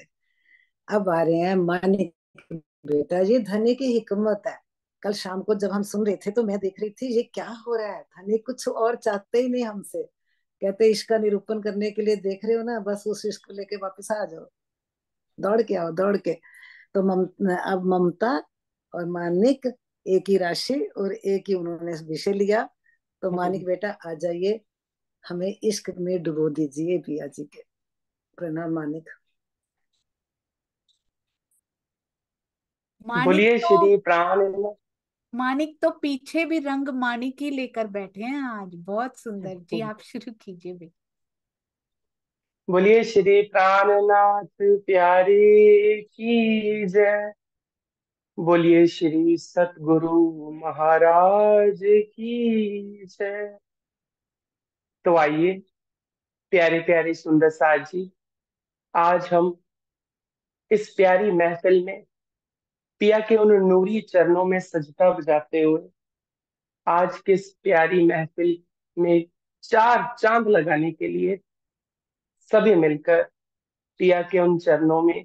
Speaker 2: अब आ रहे हैं मानिक बेटा जी। धनी की हिकमत है। कल शाम को जब हम सुन रहे थे तो मैं देख रही थी ये क्या हो रहा है, धनी कुछ और चाहते ही नहीं हमसे। कहते इश्क का निरूपण करने के लिए देख रहे हो ना, बस उस इश्क को लेके वापस आ जाओ, दौड़ के आओ दौड़ के। तो अब ममता और मानिक एक ही राशि और एक ही उन्होंने विषय लिया। तो मानिक बेटा आ जाइए, हमें इश्क में डुबो दीजिए पिया जी के। प्रणाम मानिक।
Speaker 1: मानिक
Speaker 7: बोलिए
Speaker 1: तो
Speaker 7: श्री प्राण।
Speaker 1: मानिक तो पीछे भी रंग मानिक ही लेकर बैठे हैं आज। बहुत सुंदर जी, आप शुरू कीजिए बेटा।
Speaker 7: बोलिए श्री प्राणनाथ प्यारे की जय। बोलिए श्री सतगुरु महाराज की जय। तो आइए प्यारे प्यारे सुंदर साथ जी, आज हम इस प्यारी महफिल में पिया के उन नूरी चरणों में सजदा बजाते हुए आज के इस प्यारी महफिल में चार चांद लगाने के लिए सभी मिलकर पिया के उन चरणों में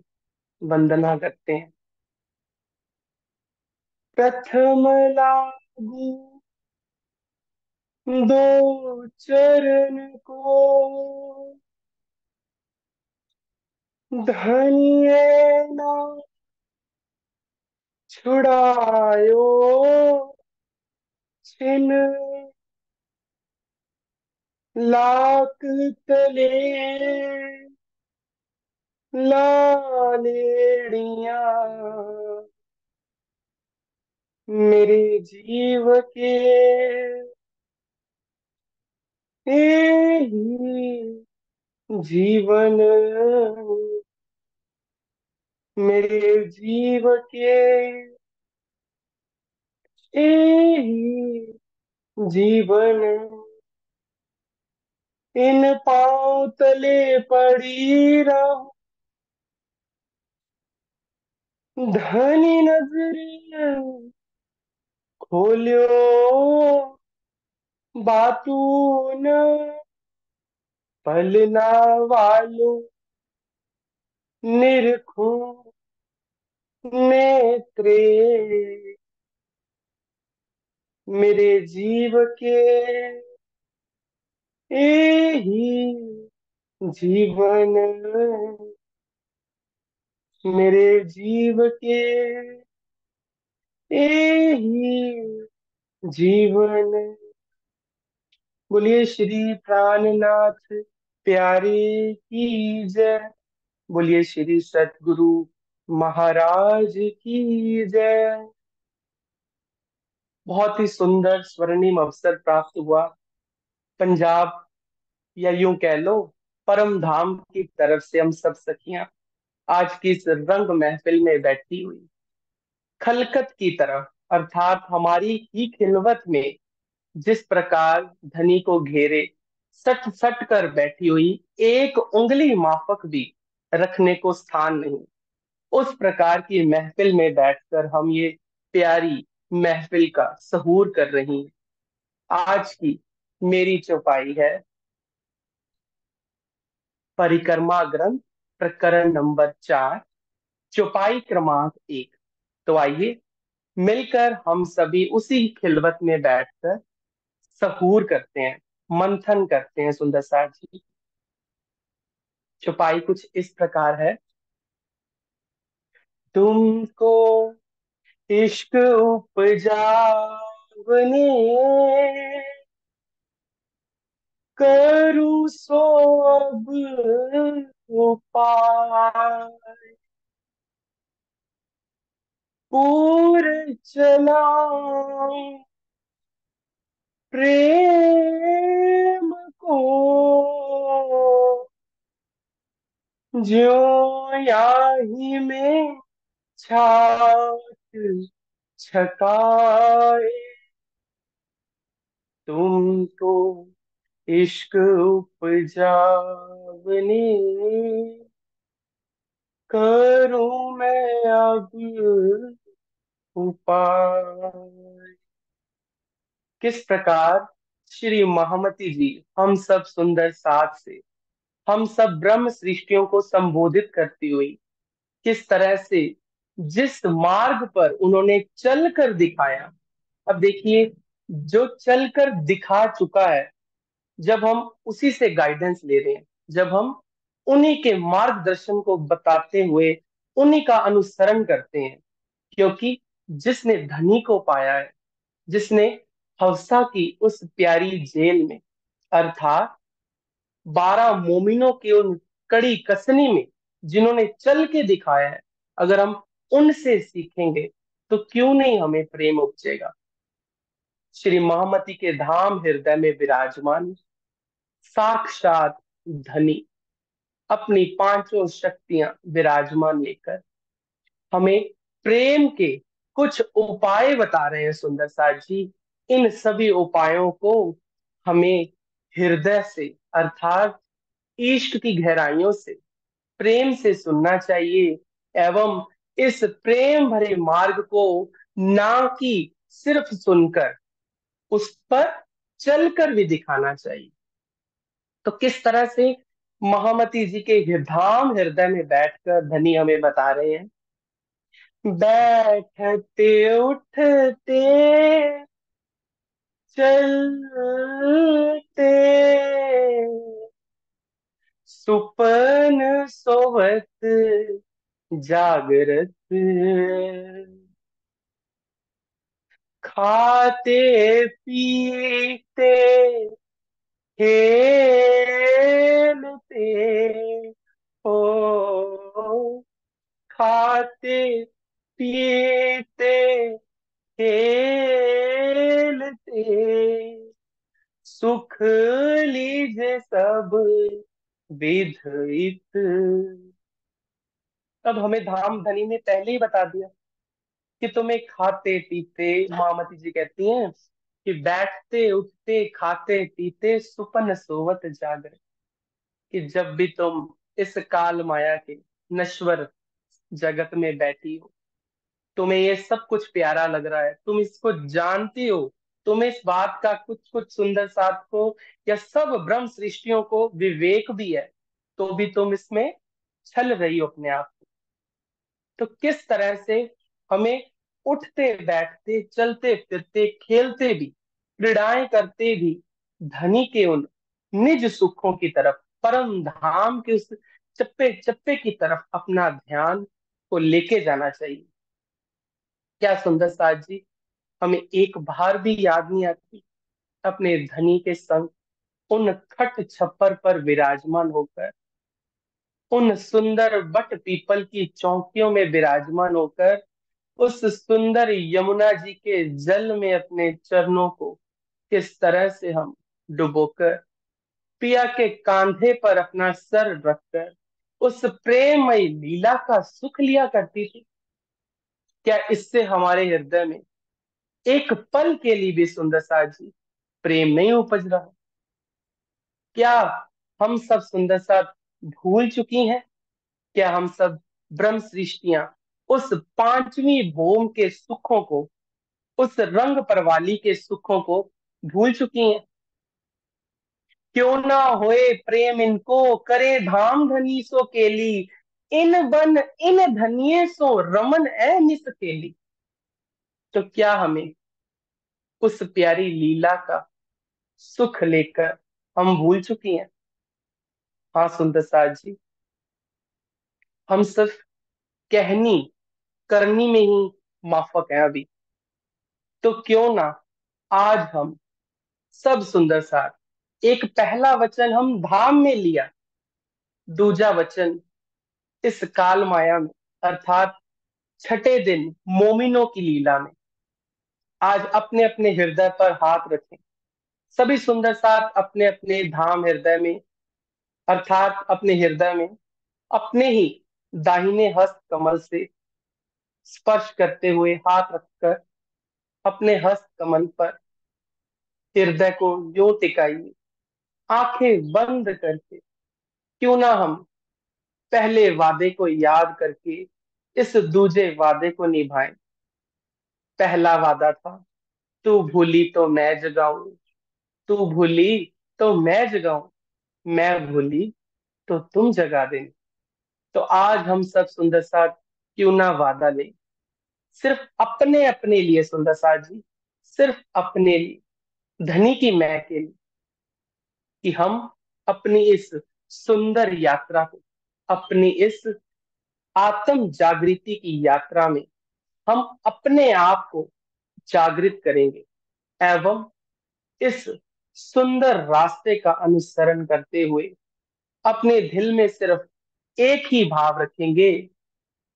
Speaker 7: वंदना करते हैं। प्रथम लागू दो चरण को, धन्य ना छुड़ायो छिन, लाख तले लालेड़िया मेरे जीव के ही जीवन, मेरे जीव के ही जीवन, इन पांव तले पड़ी रहूं, धनी नजर खोलियो बातून, पलना वालो निरखूं नेत्रे, मेरे जीव के ही जीवन, मेरे जीव के ही जीवन। बोलिए श्री प्राणनाथ प्यारे की जय। बोलिए श्री सतगुरु महाराज की जय। बहुत ही सुंदर स्वर्णिम अवसर प्राप्त हुआ। पंजाब या यूं कह लो परम धाम की तरफ से हम सब सखियां आज की इस रंग महफिल में बैठी हुई खलकत की तरह, अर्थात हमारी ही खिलवत में जिस प्रकार धनी को घेरे सट सट कर बैठी हुई, एक उंगली माफक भी रखने को स्थान नहीं, उस प्रकार की महफिल में बैठकर हम ये प्यारी महफिल का सहूर कर रही हैं। आज की मेरी चौपाई है परिक्रमा ग्रंथ प्रकरण नंबर 4, चौपाई क्रमांक 1। तो आइए मिलकर हम सभी उसी खिलवत में बैठकर सहूर करते हैं, मंथन करते हैं। सुंदर सार जी, चौपाई कुछ इस प्रकार है। तुमको इश्क उपजा बने, करूं सो अब उपाय, पूर चलाऊं प्रेम को, ज्यों याही में छाछ छकाए, तुमको इश्क उपजावनी, करूं मैं अब उपाय। किस प्रकार श्री महामती जी हम सब सुंदर साथ से हम सब ब्रह्म सृष्टियों को संबोधित करती हुई किस तरह से जिस मार्ग पर उन्होंने चलकर दिखाया। अब देखिए, जो चलकर दिखा चुका है, जब हम उसी से गाइडेंस ले रहे हैं, जब हम उन्हीं के मार्गदर्शन को बताते हुए उन्हीं का अनुसरण करते हैं, क्योंकि जिसने धनी को पाया है, जिसने हफ्सा की उस प्यारी जेल में, अर्थात 12 मोमिनों की उन कड़ी कसनी में जिन्होंने चल के दिखाया है, अगर हम उनसे सीखेंगे तो क्यों नहीं हमें प्रेम उपजेगा। श्री महामती के धाम हृदय में विराजमान साक्षात धनी अपनी पांचों शक्तियां विराजमान लेकर हमें प्रेम के कुछ उपाय बता रहे हैं। सुंदर सार जी, इन सभी उपायों को हमें हृदय से, अर्थात इश्क की गहराइयों से, प्रेम से सुनना चाहिए, एवं इस प्रेम भरे मार्ग को ना कि सिर्फ सुनकर उस पर चलकर भी दिखाना चाहिए। तो किस तरह से महामती जी के धाम हृदय में बैठकर धनी हमें बता रहे हैं। बैठते उठते चलते, सुपन सोवत जागृत, खाते पीते खेलते हो, खाते पीते खेलते सुख लीजे सब विधइत। अब हमें धाम धनी ने पहले ही बता दिया कि तुम्हें खाते पीते, मामती जी कहती हैं कि बैठते उठते खाते पीते सुपन सोवत जागर, कि जब भी तुम इस काल माया के नश्वर जगत में बैठी हो, तुम्हें ये सब कुछ प्यारा लग रहा है, तुम इसको जानती हो, तुम्हें इस बात का कुछ कुछ सुंदर साथ को या सब ब्रह्म सृष्टियों को विवेक भी है, तो भी तुम इसमें छल रही हो अपने आप को। तो किस तरह से हमें उठते बैठते चलते फिरते खेलते भी क्रीड़ाएं करते भी धनी के उन निज सुखों की तरफ, परम धाम के उस चप्पे चप्पे की तरफ अपना ध्यान को लेके जाना चाहिए। क्या सुंदर साथ जी, हमें एक बार भी याद नहीं आती अपने धनी के संग उन खट छप्पर पर विराजमान होकर, उन सुंदर बट पीपल की चौकियों में विराजमान होकर, उस सुंदर यमुना जी के जल में अपने चरणों को किस तरह से हम डुबोकर पिया के कांधे पर अपना सर रखकर उस प्रेममयी लीला का सुख लिया करती थी। क्या इससे हमारे हृदय में एक पल के लिए भी सुंदर साथ जी प्रेम नहीं उपज रहा? क्या हम सब सुंदर साथ भूल चुकी हैं? क्या हम सब ब्रह्म सृष्टियां उस पांचवी भूम के सुखों को, उस रंग परवाली के सुखों को भूल चुकी हैं? क्यों ना होए प्रेम इनको, करे धाम धनी सो केली, इन बन इन धनिये सो रमन ए निस केली। तो क्या हमें उस प्यारी लीला का सुख लेकर हम भूल चुकी हैं? हाँ सुंदर साथ जी, हम सिर्फ कहनी करनी में ही माफक है अभी। तो क्यों ना आज हम सब सुंदर साथ एक पहला वचन हम धाम में लिया, दूजा वचन इस काल माया में अर्थात छठे दिन मोमिनों की लीला में आज अपने अपने हृदय पर हाथ रखें। सभी सुंदर साथ अपने अपने धाम हृदय में अर्थात अपने हृदय में अपने ही दाहिने हस्त कमल से स्पर्श करते हुए हाथ रखकर अपने हस्त कमल पर हृदय को यूं टिकाइए, आंखें बंद करके। क्यों ना हम पहले वादे को याद करके इस दूजे वादे को निभाएं। पहला वादा था, तू भूली तो मैं जगाऊं, तू भूली तो मैं जगाऊं, मैं भूली तो तुम जगा देना। तो आज हम सब सुंदर साथ क्यों ना वादा लें, सिर्फ अपने अपने लिए सुंदर साथ जी, सिर्फ अपने लिए, धनी की मैं के लिए, कि हम अपनी इस सुंदर यात्रा को, अपनी इस आत्म जागृति की यात्रा में हम अपने आप को जागृत करेंगे एवं इस सुंदर रास्ते का अनुसरण करते हुए अपने दिल में सिर्फ एक ही भाव रखेंगे,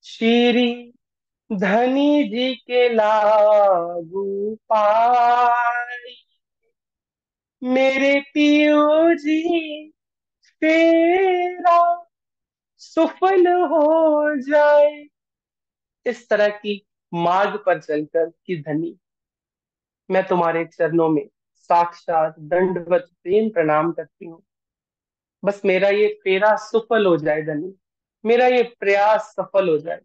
Speaker 7: श्री धनी जी के लागू पाई, मेरे पियो जी तेरा सफल हो जाए। इस तरह की मार्ग पर चलकर कि धनी मैं तुम्हारे चरणों में साक्षात दंडवत प्रेम प्रणाम करती हूँ। बस मेरा ये फेरा सफल हो जाए धनी, मेरा ये प्रयास सफल हो जाए।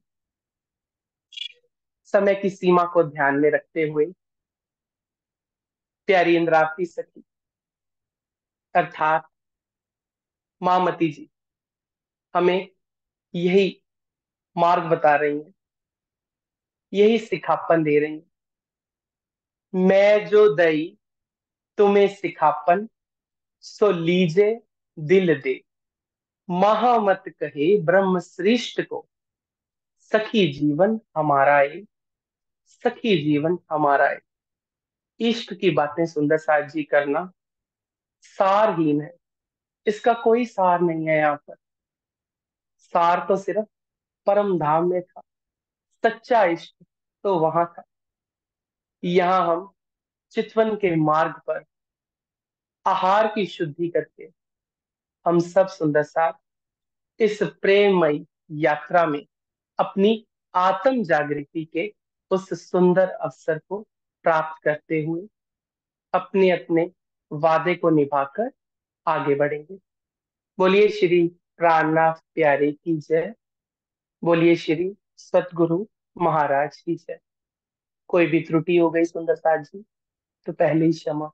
Speaker 7: समय की सीमा को ध्यान में रखते हुए प्यारी इंद्रावती सखी अर्थात मामती जी हमें यही मार्ग बता रही हैं, यही सिखापन दे रही हैं। मैं जो दई तुम्हें सिखापन, सो लीजे दिल दे, महामत कहे ब्रह्म श्रेष्ठ को, सखी जीवन हमारा है, सखी जीवन हमारा है। इश्क की बातें सुंदर साथ जी करना सारहीन है, इसका कोई सार नहीं है। यहाँ पर सार तो सिर्फ परम धाम में था, सच्चा इश्क तो वहां था। यहाँ हम चितवन के मार्ग पर आहार की शुद्धि करके हम सब सुंदर साथ इस प्रेममयी यात्रा में अपनी आत्म जागृति के उस सुंदर अवसर को प्राप्त करते हुए अपने अपने वादे को निभाकर आगे बढ़ेंगे। बोलिए श्री प्राणनाथ प्यारे की जय। बोलिए श्री सतगुरु महाराज की जय। कोई भी त्रुटि हो गई सुंदर साथ जी तो पहले ही क्षमा।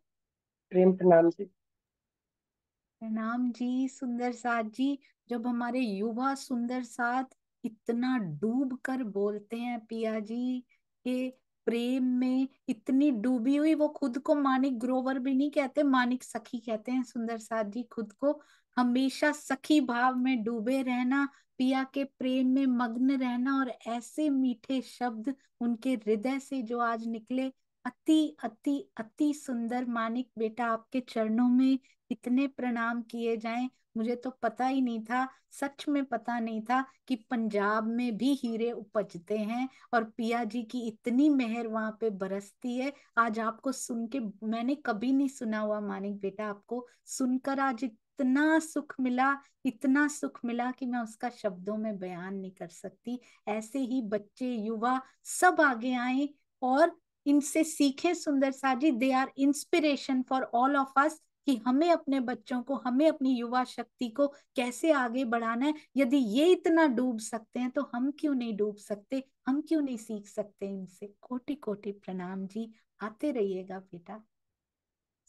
Speaker 7: प्रेम प्रणाम जी।
Speaker 1: प्रणाम जी सुंदर साथ जी। जब हमारे युवा सुंदर साथ इतना डूब कर बोलते हैं पिया जी के प्रेम में, इतनी डूबी हुई, वो खुद को मानिक ग्रोवर भी नहीं कहते, मानिक सखी कहते हैं सुंदर साथ जी खुद को। हमेशा सखी भाव में डूबे रहना, पिया के प्रेम में मग्न रहना, और ऐसे मीठे शब्द उनके हृदय से जो आज निकले, अति अति अति सुंदर। मानिक बेटा, आपके चरणों में इतने प्रणाम किए जाएं। मुझे तो पता ही नहीं था, सच में पता नहीं था कि पंजाब में भी हीरे उपजते हैं और पिया जी की इतनी मेहर वहां पे बरसती है। आज आपको सुन के, मैंने कभी नहीं सुना हुआ मानिक बेटा, आपको सुनकर आज इतना सुख मिला, इतना सुख मिला कि मैं उसका शब्दों में बयान नहीं कर सकती। ऐसे ही बच्चे, युवा सब आगे आए और इनसे सीखें सुंदर साजी। They are inspiration for all of us कि हमें अपने बच्चों को, हमें अपनी युवा शक्ति को कैसे आगे बढ़ाना है। यदि ये इतना डूब सकते हैं तो हम क्यों नहीं डूब सकते, हम क्यों नहीं सीख सकते इनसे। कोटि कोटि प्रणाम जी। आते रहिएगा बेटा,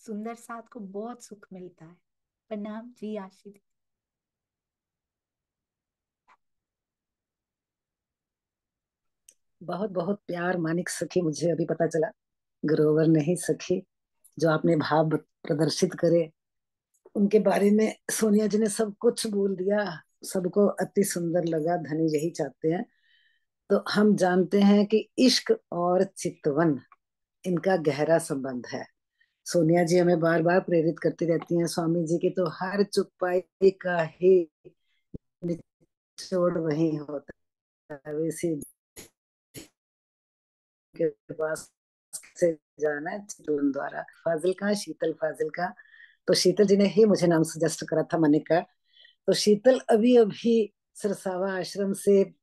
Speaker 1: सुंदर साथ को बहुत सुख मिलता है। प्रणाम जी आशीष।
Speaker 2: बहुत बहुत प्यार मानिक सखी। मुझे अभी पता चला ग्रोवर नहीं सखी, जो आपने भाव प्रदर्शित करे उनके बारे में सोनिया जी ने सब कुछ बोल दिया। सबको अति सुंदर लगा, धनी यही चाहते हैं। तो हम जानते हैं कि इश्क और चितवन, इनका गहरा संबंध है। सोनिया जी हमें बार बार प्रेरित करती रहती हैं। स्वामी जी की तो हर चुपाई का ही निचोड़ वही होता है। वैसे के पास से जाना है चितवन द्वारा। फाजिल का, शीतल फाजिल का। तो शीतल जी ने ही मुझे नाम सजेस्ट करा था मनिक का। तो शीतल अभी अभी सरसावा आश्रम से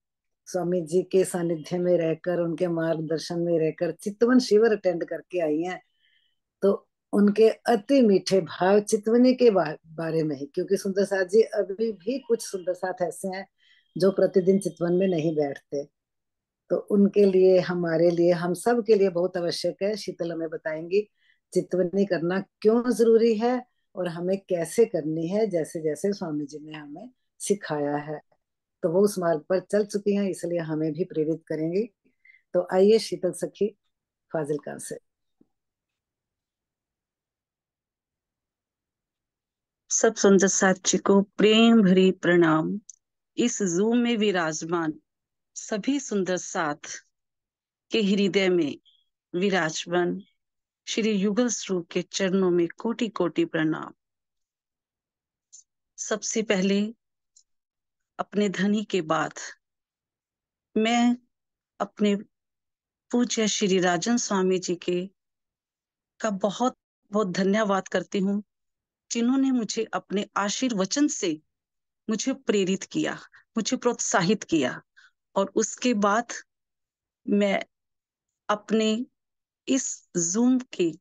Speaker 2: स्वामी जी के सानिध्य में रहकर, उनके मार्गदर्शन में रहकर चितवन शिविर अटेंड करके आई हैं। तो उनके अति मीठे भाव चितवनी के बारे में ही, क्योंकि सुंदर साथ जी अभी भी कुछ सुंदर साथ ऐसे हैं जो प्रतिदिन चितवन में नहीं बैठते। तो उनके लिए, हमारे लिए, हम सब के लिए बहुत आवश्यक है। शीतल हमें बताएंगी चितवनी करना क्यों जरूरी है और हमें कैसे करनी है, जैसे जैसे स्वामी जी ने हमें सिखाया है। तो वो उस मार्ग पर चल चुकी हैं, इसलिए हमें भी प्रेरित करेंगी। तो आइए शीतल सखी फाजिलका से।
Speaker 8: सब सुंदर साथी को प्रेम भरी प्रणाम। इस जूम में विराजमान सभी सुंदर साथ के हृदय में विराजमान श्री युगल स्वरूप के चरणों में कोटि कोटि प्रणाम। सबसे पहले अपने धनी के बाद मैं अपने पूज्य श्री राजन स्वामी जी के का बहुत बहुत धन्यवाद करती हूँ, जिन्होंने मुझे अपने आशीर्वचन से मुझे प्रेरित किया, मुझे प्रोत्साहित किया। और उसके बाद मैं अपने इस जूम के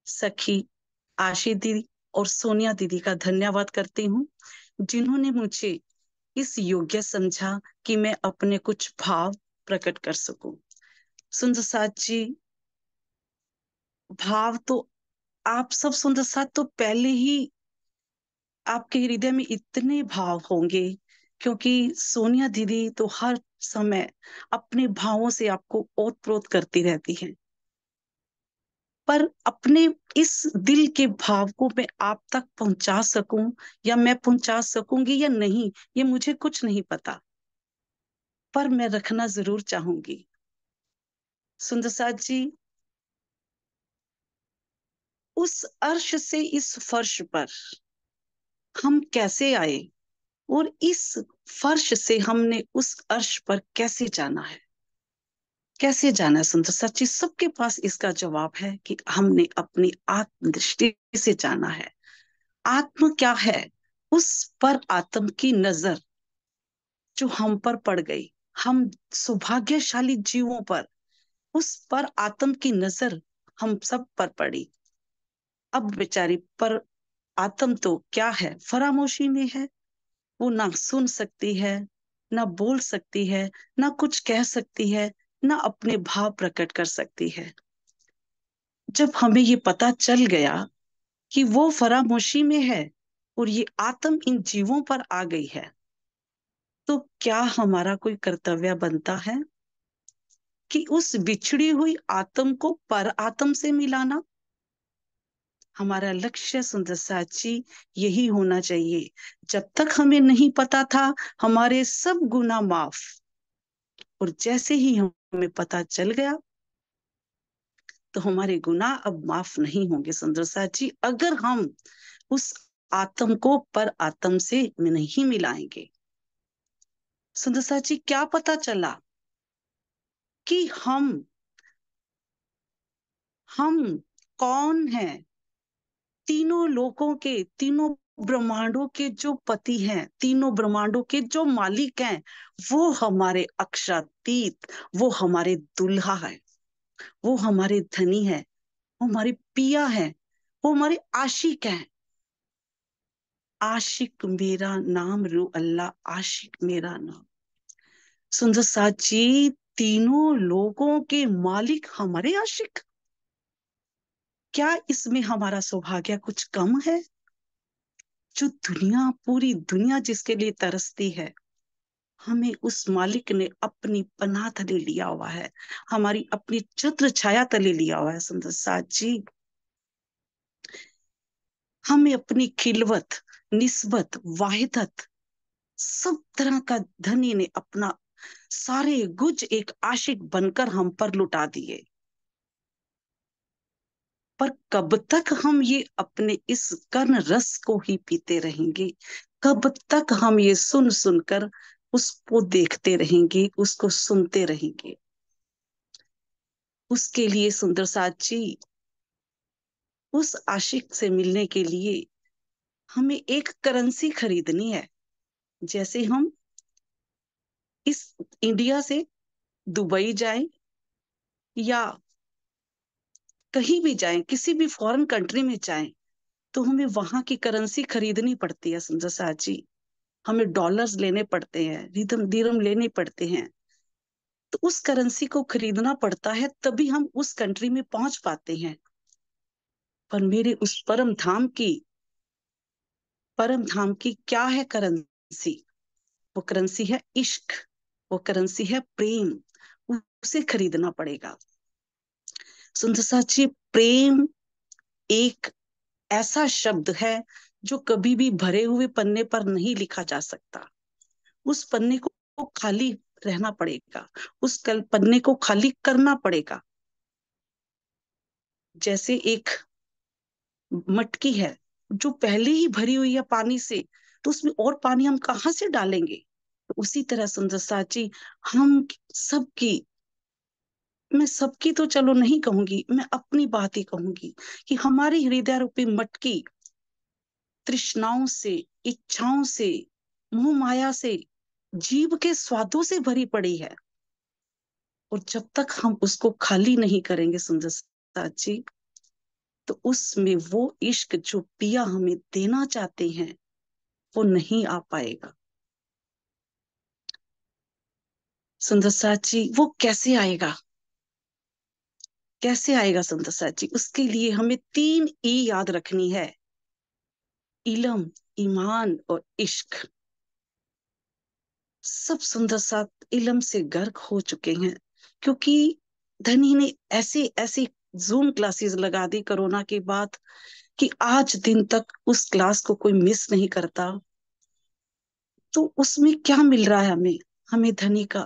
Speaker 8: सखी आशी दीदी और सोनिया दीदी का धन्यवाद करती हूँ, जिन्होंने मुझे इस योग्य समझा कि मैं अपने कुछ भाव प्रकट कर सकूं। सुंदर साथ जी, भाव तो आप सब सुंदर साथ तो पहले ही आपके हृदय में इतने भाव होंगे, क्योंकि सोनिया दीदी तो हर समय अपने भावों से आपको ओतप्रोत करती रहती हैं। पर अपने इस दिल के भाव को मैं आप तक पहुंचा सकूं या मैं पहुंचा सकूंगी या नहीं, ये मुझे कुछ नहीं पता, पर मैं रखना जरूर चाहूंगी। सुंदर साथ जी, उस अर्श से इस फर्श पर हम कैसे आए और इस फर्श से हमने उस अर्श पर कैसे जाना है, कैसे जाना है सुंदर सच्ची? सबके पास इसका जवाब है कि हमने अपनी आत्म दृष्टि से जाना है। आत्म क्या है? उस पर आत्म की नजर जो हम पर पड़ गई, हम सौभाग्यशाली जीवों पर, उस पर आत्म की नजर हम सब पर पड़ी। अब बेचारी पर आत्म तो क्या है? फरामोशी में है। वो ना सुन सकती है, ना बोल सकती है, ना कुछ कह सकती है, ना अपने भाव प्रकट कर सकती है। जब हमें ये पता चल गया कि वो फरामोशी में है और ये आत्म इन जीवों पर आ गई है, तो क्या हमारा कोई कर्तव्य बनता है कि उस बिछड़ी हुई आत्म को पर आत्म से मिलाना? हमारा लक्ष्य सुंदर साची यही होना चाहिए। जब तक हमें नहीं पता था, हमारे सब गुनाह माफ, और जैसे ही हमें पता चल गया तो हमारे गुनाह अब माफ नहीं होंगे सुंदर साची, अगर हम उस आत्म को पर आत्म से नहीं मिलाएंगे। सुंदर साची, क्या पता चला कि हम कौन हैं? तीनों लोकों के, तीनों ब्रह्मांडों के जो पति हैं, तीनों ब्रह्मांडों के जो मालिक हैं, वो हमारे अक्षरातीत, वो हमारे दुल्हा है, वो हमारे धनी है, वो हमारे पिया है, वो हमारे आशिक हैं। आशिक मेरा नाम रू अल्लाह, आशिक मेरा नाम। सुंदर साची, तीनों लोगों के मालिक हमारे आशिक। क्या इसमें हमारा सौभाग्य कुछ कम है? जो दुनिया, पूरी दुनिया जिसके लिए तरसती है, हमें उस मालिक ने अपनी पनाह तले लिया हुआ है, हमारी अपनी छत्र छाया तले लिया हुआ है। सुंदर साथ जी, हमें अपनी खिलवत, निस्बत, वाहिदत, सब तरह का धनी ने अपना सारे गुज एक आशिक बनकर हम पर लुटा दिए। पर कब तक हम ये अपने इस कर्ण रस को ही पीते रहेंगे? कब तक हम ये सुन सुनकर उसको देखते रहेंगे, उसको सुनते रहेंगे? उसके लिए सुंदर साची, उस आशिक से मिलने के लिए हमें एक करेंसी खरीदनी है। जैसे हम इस इंडिया से दुबई जाएं या कहीं भी जाएं, किसी भी फॉरेन कंट्री में जाएं, तो हमें वहां की करेंसी खरीदनी पड़ती है सुंदर साची। हमें डॉलर्स लेने पड़ते हैं, रिदम दिरम लेने पड़ते हैं, तो उस करेंसी को खरीदना पड़ता है, तभी हम उस कंट्री में पहुंच पाते हैं। पर मेरे उस परम धाम की क्या है करेंसी? वो करेंसी है इश्क, वो करेंसी है प्रेम। उसे खरीदना पड़ेगा सुंदर साची। प्रेम एक ऐसा शब्द है जो कभी भी भरे हुए पन्ने पर नहीं लिखा जा सकता। उस पन्ने को खाली रहना पड़ेगा, उस पन्ने को खाली करना पड़ेगा। जैसे एक मटकी है जो पहले ही भरी हुई है पानी से, तो उसमें और पानी हम कहाँ से डालेंगे? तो उसी तरह सुंदर साची, हम सबकी, मैं सबकी तो चलो नहीं कहूंगी, मैं अपनी बात ही कहूंगी कि हमारी हृदय रूपी मटकी तृष्णाओं से, इच्छाओं से, मोह माया से, जीव के स्वादों से भरी पड़ी है। और जब तक हम उसको खाली नहीं करेंगे सुंदर साची, तो उसमें वो इश्क जो पिया हमें देना चाहते हैं, वो नहीं आ पाएगा। सुंदर साची, वो कैसे आएगा? कैसे आएगा सुंदर साची? उसके लिए हमें 3 ई याद रखनी है: इलम, ईमान और इश्क। सब सुंदर साथ इलम से गर्क हो चुके हैं, क्योंकि धनी ने ऐसे ऐसे जूम क्लासेस लगा दी कोरोना के बाद कि आज दिन तक उस क्लास को कोई मिस नहीं करता। तो उसमें क्या मिल रहा है हमें? हमें धनी का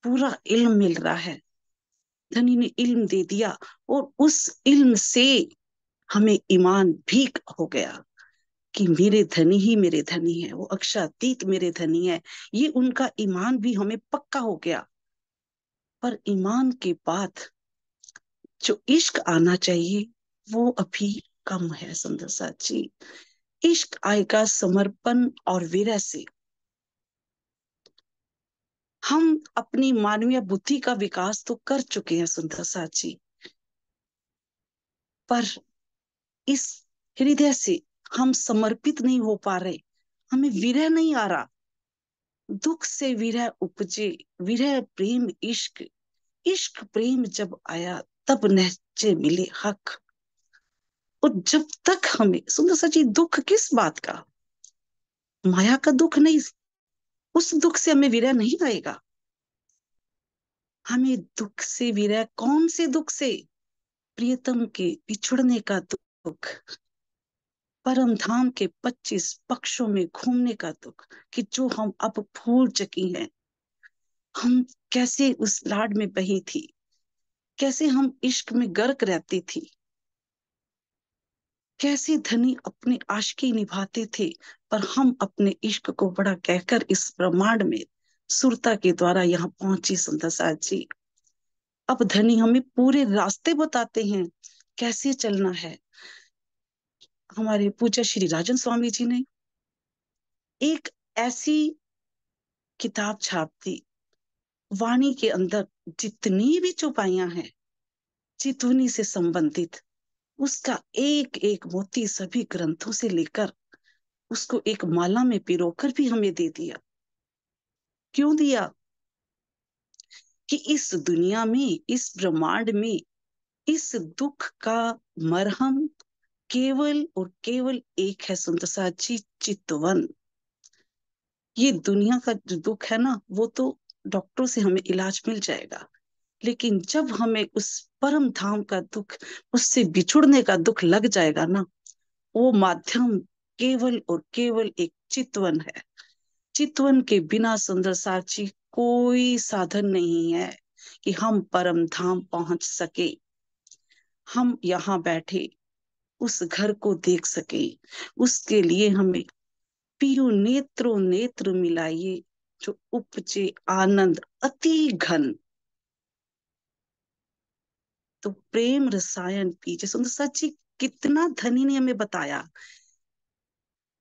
Speaker 8: पूरा इल्म मिल रहा है। धनी ने इल्म दे दिया और उस इल्म से हमें ईमान भी हो गया कि मेरे धनी ही मेरे धनी है, वो अक्षरातीत मेरे धनी है। ये उनका ईमान भी हमें पक्का हो गया। पर ईमान के बाद जो इश्क आना चाहिए वो अभी कम है। सुंदर साथ जी, इश्क आएगा समर्पण और विरह से। हम अपनी मानवीय बुद्धि का विकास तो कर चुके हैं सुंदर साथ जी, पर इस हृदय से हम समर्पित नहीं हो पा रहे। हमें विरह नहीं आ रहा। दुख से विरह उपजे, विरह प्रेम इश्क, इश्क प्रेम जब आया तब नहजे मिले हक। और जब तक हमें सुंदर सची दुख किस बात का, माया का दुख नहीं, उस दुख से हमें विरह नहीं आएगा। हमें दुख से विरह, कौन से दुख से? प्रियतम के बिछुड़ने का दुख, परम धाम के 25 पक्षों में घूमने का दुख, कि जो हम अब भूल चुकी हैं। हम कैसे उस लाड में बही थी, कैसे हम इश्क में गर्क रहती थी, कैसे धनी अपने आशिकी निभाते थे, पर हम अपने इश्क को बड़ा कहकर इस ब्रह्मांड में सुरता के द्वारा यहाँ पहुंची। सुंदर साथ जी, अब धनी हमें पूरे रास्ते बताते हैं कैसे चलना है। हमारे पूज्य श्री राजन स्वामी जी ने एक ऐसी किताब छाप दी, वाणी के अंदर जितनी भी चौपाइयां हैं चितवनी से संबंधित, उसका एक एक मोती सभी ग्रंथों से लेकर उसको एक माला में पिरोकर भी हमें दे दिया। क्यों दिया? कि इस दुनिया में, इस ब्रह्मांड में, इस दुख का मरहम केवल और केवल एक है सुंदर साथ जी, चितवन। ये दुनिया का जो दुख है ना, वो तो डॉक्टरों से हमें इलाज मिल जाएगा, लेकिन जब हमें उस परम धाम का दुख, उससे बिछुड़ने का दुख लग जाएगा ना, वो माध्यम केवल और केवल एक चितवन है। चितवन के बिना सुंदर साची कोई साधन नहीं है कि हम परम धाम पहुंच सके, हम यहाँ बैठे उस घर को देख सके। उसके लिए हमें पियो नेत्रों नेत्र मिलाइए, जो उपजे आनंद अति घन। तो प्रेम रसायन पीछे सुंदर सच्ची कितना धनी ने हमें बताया।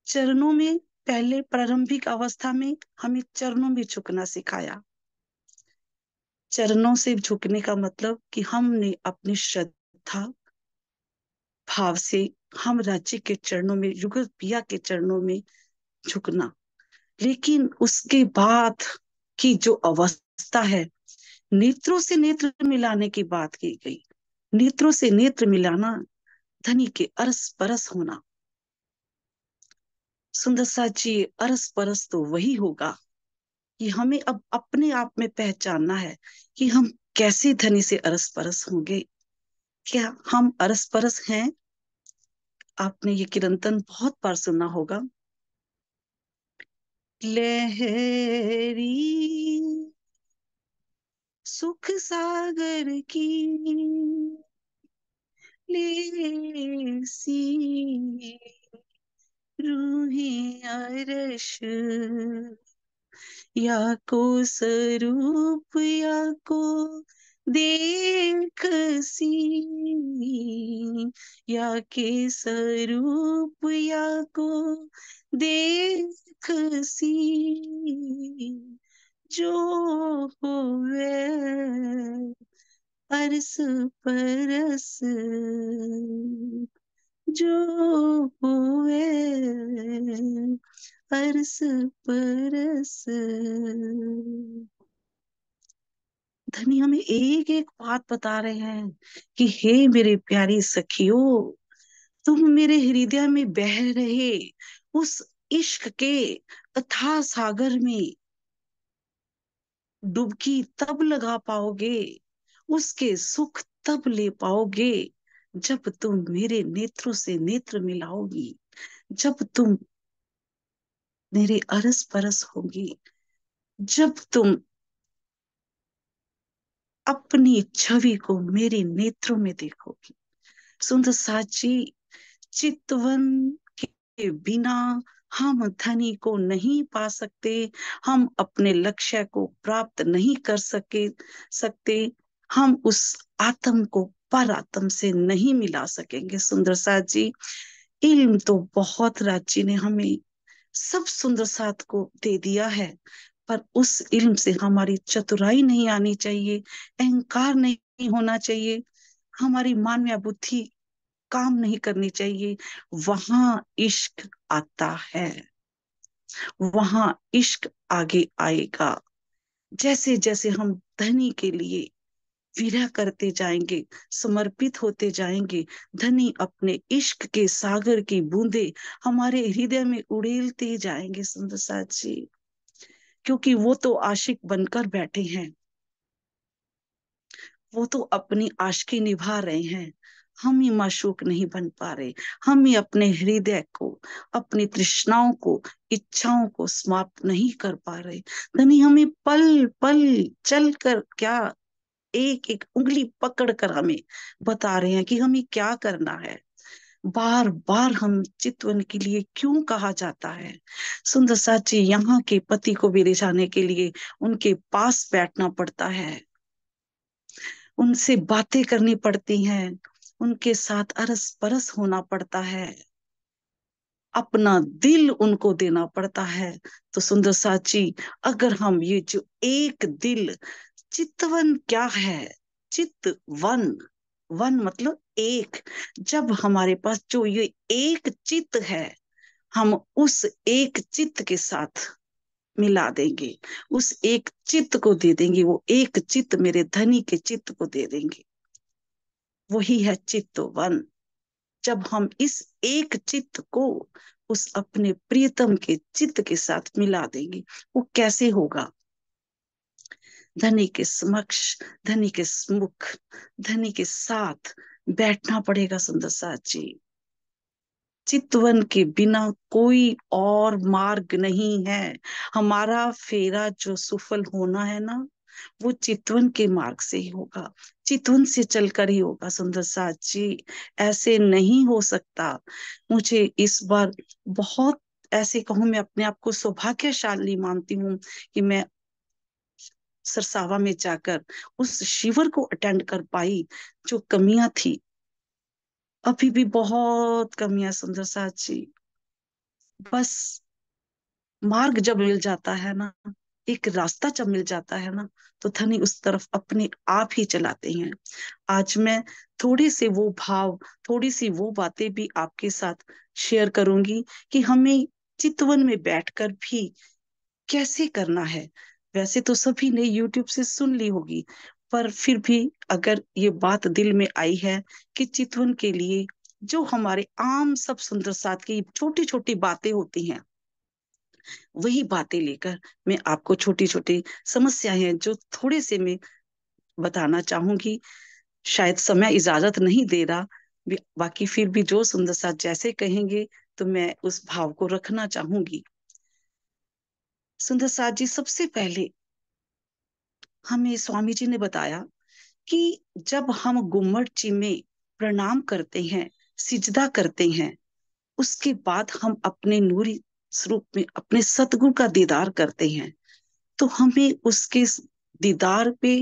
Speaker 8: चरणों में, पहले प्रारंभिक अवस्था में हमें चरणों में झुकना सिखाया। चरणों से झुकने का मतलब कि हमने अपनी श्रद्धा भाव से हम राज्य के चरणों में, युगल पिया के चरणों में झुकना। लेकिन उसके बाद की जो अवस्था है, नेत्रों से नेत्र मिलाने की बात की गई। नेत्रों से नेत्र मिलाना, धनी के अरस परस होना। सुंदर साची, अरस परस तो वही होगा कि हमें अब अपने आप में पहचानना है कि हम कैसे धनी से अरस परस होंगे। क्या हम अरस परस हैं? आपने ये कीर्तन बहुत बार सुना होगा। लहरी सुख सागर की लेसी रूहे अरश, या को स्वरूप या को देख सी, या के स्वरूप या को देख सी, जो होवे अरस परस, जो होवे अरस परस। धनी हमें एक एक बात बता रहे हैं कि हे मेरे प्यारी सखियों, तुम मेरे हृदय में बह रहे उस इश्क के अथाह सागर में डुबकी तब लगा पाओगे, उसके सुख तब ले पाओगे, जब तुम मेरे नेत्रों से नेत्र मिलाओगी, जब तुम मेरे अरस परस होगी, जब तुम अपनी छवि को मेरे नेत्रों में देखोगी। सुंदर साची, चितवन के बिना हम धनी को नहीं पा सकते, हम अपने लक्ष्य को प्राप्त नहीं कर सकते, हम उस आत्म को पर आत्म से नहीं मिला सकेंगे। सुंदर साथ जी, इल्म तो बहुत राज्य ने हमें सब सुंदर साथ को दे दिया है, पर उस इल्म से हमारी चतुराई नहीं आनी चाहिए, अहंकार नहीं होना चाहिए, हमारी मानवीय बुद्धि काम नहीं करनी चाहिए। वहां इश्क आता है, वहां इश्क आगे आएगा। जैसे जैसे हम धनी के लिए विरह करते जाएंगे, समर्पित होते जाएंगे, धनी अपने इश्क के सागर की बूंदे हमारे हृदय में उड़ेलते जाएंगे। सुंदर साथ जी, क्योंकि वो तो आशिक बनकर बैठे हैं, वो तो अपनी आशिकी निभा रहे हैं, हम ही माशूक नहीं बन पा रहे, हम ही अपने हृदय को, अपनी तृष्णाओं को, इच्छाओं को समाप्त नहीं कर पा रहे। धनी हमें पल पल चल कर क्या, एक एक उंगली पकड़ कर हमें बता रहे हैं कि हमें क्या करना है। बार बार हम चितवन के लिए क्यों कहा जाता है। सुंदर साची, यहाँ के पति को भी रिझाने के लिए उनके पास बैठना पड़ता है, उनसे बातें करनी पड़ती हैं, उनके साथ अरस परस होना पड़ता है, अपना दिल उनको देना पड़ता है। तो सुंदर साची, अगर हम ये जो एक दिल, चितवन क्या है, चितवन, वन मतलब एक, जब हमारे पास जो ये एक चित्त है, हम उस एक चित्त के साथ मिला देंगे, उस एक चित्त को दे देंगे, वो एक चित्त मेरे धनी के चित्त को दे देंगे, वही है चित्तवन। जब हम इस एक चित्त को उस अपने प्रियतम के चित्त के साथ मिला देंगे, वो कैसे होगा। धनी के समक्ष, धनी के मुख, धनी के साथ बैठना पड़ेगा। सुंदर साथ जी, चितवन के बिना कोई और मार्ग नहीं है। हमारा फेरा जो सफल होना है ना, वो चितवन के मार्ग से ही होगा, चितवन से चलकर ही होगा। सुंदर साथ जी, ऐसे नहीं हो सकता। मुझे इस बार बहुत, ऐसे कहूं, मैं अपने आप को सौभाग्यशाली मानती हूँ कि मैं सरसावा में जाकर उस शिविर को अटेंड कर पाई। जो कमियां थी, अभी भी बहुत कमियां सुंदर साथ जी, बस मार्ग जब मिल जाता है ना, एक रास्ता जब मिल जाता है ना, तो धनी उस तरफ अपने आप ही चलाते हैं। आज मैं थोड़ी से वो भाव, थोड़ी सी वो बातें भी आपके साथ शेयर करूंगी कि हमें चितवन में बैठकर भी कैसे करना है। वैसे तो सभी ने YouTube से सुन ली होगी, पर फिर भी अगर ये बात दिल में आई है कि चितवन के लिए जो हमारे आम सब सुंदर साथ की छोटी छोटी बातें होती हैं, वही बातें लेकर मैं आपको छोटी छोटी समस्याएं हैं जो थोड़े से मैं बताना चाहूंगी। शायद समय इजाजत नहीं दे रहा, बाकी फिर भी जो सुंदर साथ जैसे कहेंगे तो मैं उस भाव को रखना चाहूंगी। सुंदर साथ जी, सबसे पहले हमें स्वामी जी ने बताया कि जब हम गुम्मट जी में प्रणाम करते हैं, सिजदा करते हैं, उसके बाद हम अपने नूरी स्वरूप में अपने सतगुरु का दीदार करते हैं, तो हमें उसके दीदार पे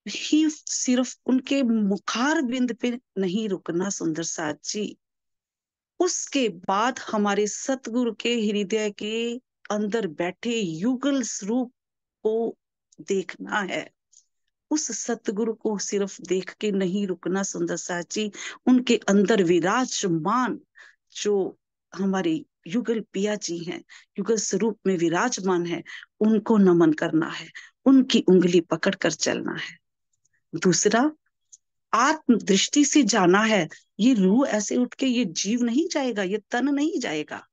Speaker 8: ही, सिर्फ उनके मुखार बिंद पे नहीं रुकना। सुंदर साथ जी, उसके बाद हमारे सतगुरु के हृदय के अंदर बैठे युगल स्वरूप को देखना है। उस सतगुरु को सिर्फ देख के नहीं रुकना सुंदर साथ जी, उनके अंदर विराजमान जो हमारे युगल पिया जी हैं, युगल स्वरूप में विराजमान है, उनको नमन करना है, उनकी उंगली पकड़ कर चलना है। दूसरा, आत्म दृष्टि से जाना है। ये रूह ऐसे उठ के, ये जीव नहीं जाएगा, ये तन नहीं जाएगा।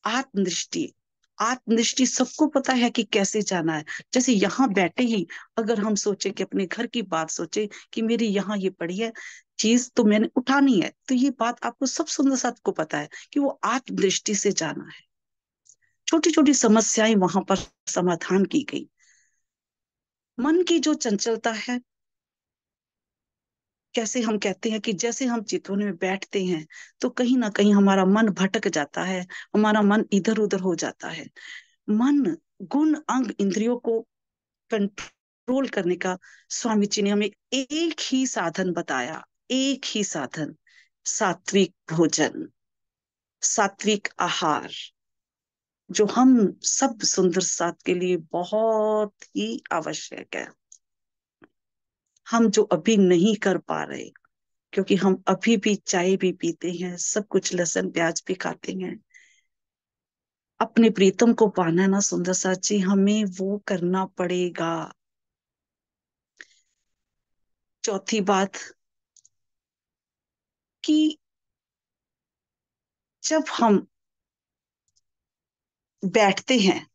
Speaker 8: आत्मदृष्टि, आत्मदृष्टि सबको पता है कि कैसे जाना है। जैसे यहाँ बैठे ही अगर हम सोचे कि अपने घर की बात सोचे कि मेरी यहाँ ये पड़ी है चीज, तो मैंने उठानी है, तो ये बात आपको सब सुंदर साथ को पता है कि वो आत्मदृष्टि से जाना है। छोटी छोटी समस्याएं वहां पर समाधान की गई। मन की जो चंचलता है, कैसे हम कहते हैं कि जैसे हम चितवन में बैठते हैं तो कहीं ना कहीं हमारा मन भटक जाता है, हमारा मन इधर उधर हो जाता है। मन, गुण, अंग, इंद्रियों को कंट्रोल करने का स्वामी जी ने हमें एक ही साधन बताया, एक ही साधन, सात्विक भोजन, सात्विक आहार, जो हम सब सुंदर साथ के लिए बहुत ही आवश्यक है। हम जो अभी नहीं कर पा रहे, क्योंकि हम अभी भी चाय भी पीते हैं, सब कुछ लहसुन प्याज भी खाते हैं। अपने प्रीतम को पाना ना सुंदर साथ जी, हमें वो करना पड़ेगा। चौथी बात कि जब हम बैठते हैं,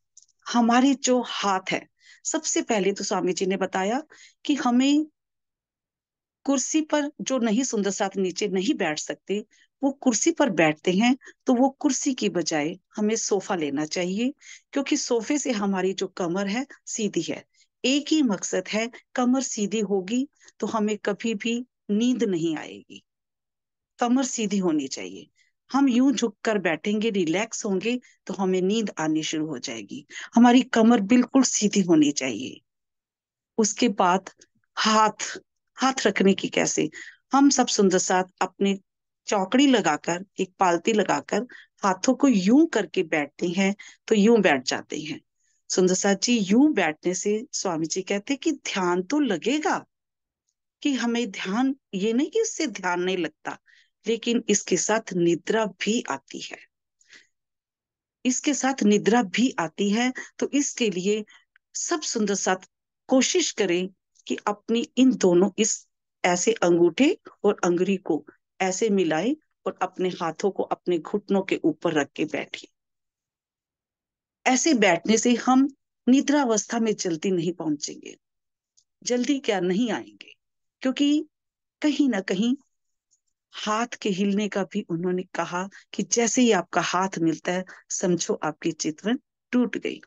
Speaker 8: हमारे जो हाथ है, सबसे पहले तो स्वामी जी ने बताया कि हमें कुर्सी पर, जो नहीं सुंदर साथ नीचे नहीं बैठ सकते, वो कुर्सी पर बैठते हैं, तो वो कुर्सी की बजाय हमें सोफा लेना चाहिए, क्योंकि सोफे से हमारी जो कमर है सीधी है। एक ही मकसद है, कमर सीधी होगी तो हमें कभी भी नींद नहीं आएगी। कमर सीधी होनी चाहिए। हम यूं झुक कर बैठेंगे, रिलैक्स होंगे, तो हमें नींद आनी शुरू हो जाएगी। हमारी कमर बिल्कुल सीधी होनी चाहिए। उसके बाद हाथ, हाथ रखने की कैसे, हम सब सुंदर साथ अपने चौकड़ी लगाकर, एक पालती लगाकर हाथों को यूं करके बैठते हैं, तो यूं बैठ जाते हैं। सुंदर साथ जी, यूं बैठने से स्वामी जी कहते कि ध्यान तो लगेगा, कि हमें ध्यान, ये नहीं कि इससे ध्यान नहीं लगता, लेकिन इसके साथ निद्रा भी आती है, इसके साथ निद्रा भी आती है। तो इसके लिए सब सुंदर साथ कोशिश करें कि अपनी इन दोनों, इस ऐसे अंगूठे और अंगुली को ऐसे मिलाएं और अपने हाथों को अपने घुटनों के ऊपर रख के बैठिए। ऐसे बैठने से हम निद्रावस्था में जल्दी नहीं पहुंचेंगे, जल्दी क्या नहीं आएंगे, क्योंकि कहीं ना कहीं हाथ के हिलने का भी उन्होंने कहा कि जैसे ही आपका हाथ मिलता है, समझो आपकी चितवन टूट गई।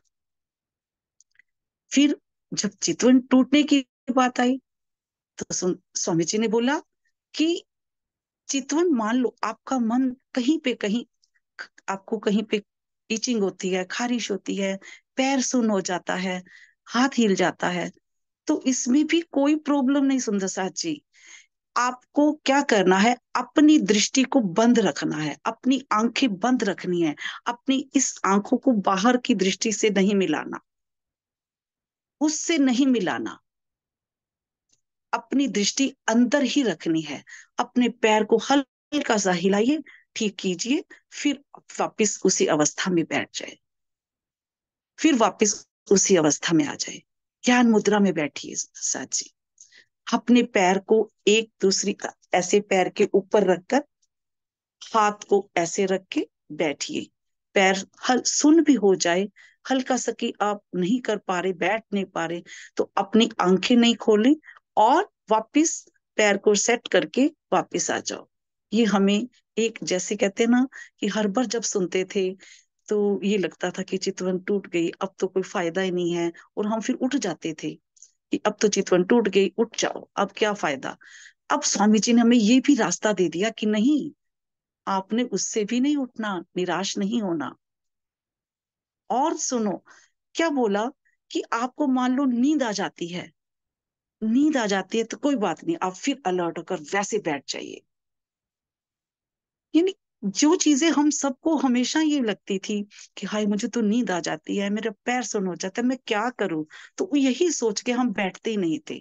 Speaker 8: फिर जब चितवन टूटने की बात आई, तो स्वामी जी ने बोला कि चितवन, मान लो आपका मन कहीं पे कहीं, आपको कहीं पे इचिंग होती है, खारिश होती है, पैर सुन्न हो जाता है, हाथ हिल जाता है, तो इसमें भी कोई प्रॉब्लम नहीं सुंदर साथ जी। आपको क्या करना है, अपनी दृष्टि को बंद रखना है, अपनी आंखें बंद रखनी है, अपनी इस आंखों को बाहर की दृष्टि से नहीं मिलाना, उससे नहीं मिलाना, अपनी दृष्टि अंदर ही रखनी है। अपने पैर को हल्का सा हिलाइए, ठीक कीजिए, फिर वापस उसी अवस्था में बैठ जाए, फिर वापस उसी अवस्था में आ जाए। ज्ञान मुद्रा में बैठिए साथ जी। अपने पैर को एक दूसरी, ऐसे पैर के ऊपर रखकर हाथ को ऐसे रख के बैठिए। पैर हल सुन भी हो जाए हल्का सा कि आप नहीं कर पा रहे, बैठ नहीं पा रहे, तो अपनी आंखें नहीं खोलें और वापस पैर को सेट करके वापस आ जाओ। ये हमें एक, जैसे कहते हैं ना कि हर बार जब सुनते थे तो ये लगता था कि चितवन टूट गई, अब तो कोई फायदा ही नहीं है, और हम फिर उठ जाते थे कि अब तो चितवन टूट गई, उठ जाओ, अब क्या फायदा। अब स्वामी जी ने हमें ये भी रास्ता दे दिया कि नहीं, आपने उससे भी नहीं उठना, निराश नहीं होना। और सुनो क्या बोला, कि आपको मान लो नींद आ जाती है, नींद आ जाती है तो कोई बात नहीं, आप फिर अलर्ट होकर वैसे बैठ जाइए। यानी जो चीजें हम सबको हमेशा ये लगती थी कि हाय मुझे तो नींद आ जाती है, मेरा पैर सुन हो जाता है, मैं क्या करूं, तो यही सोच के हम बैठते ही नहीं थे।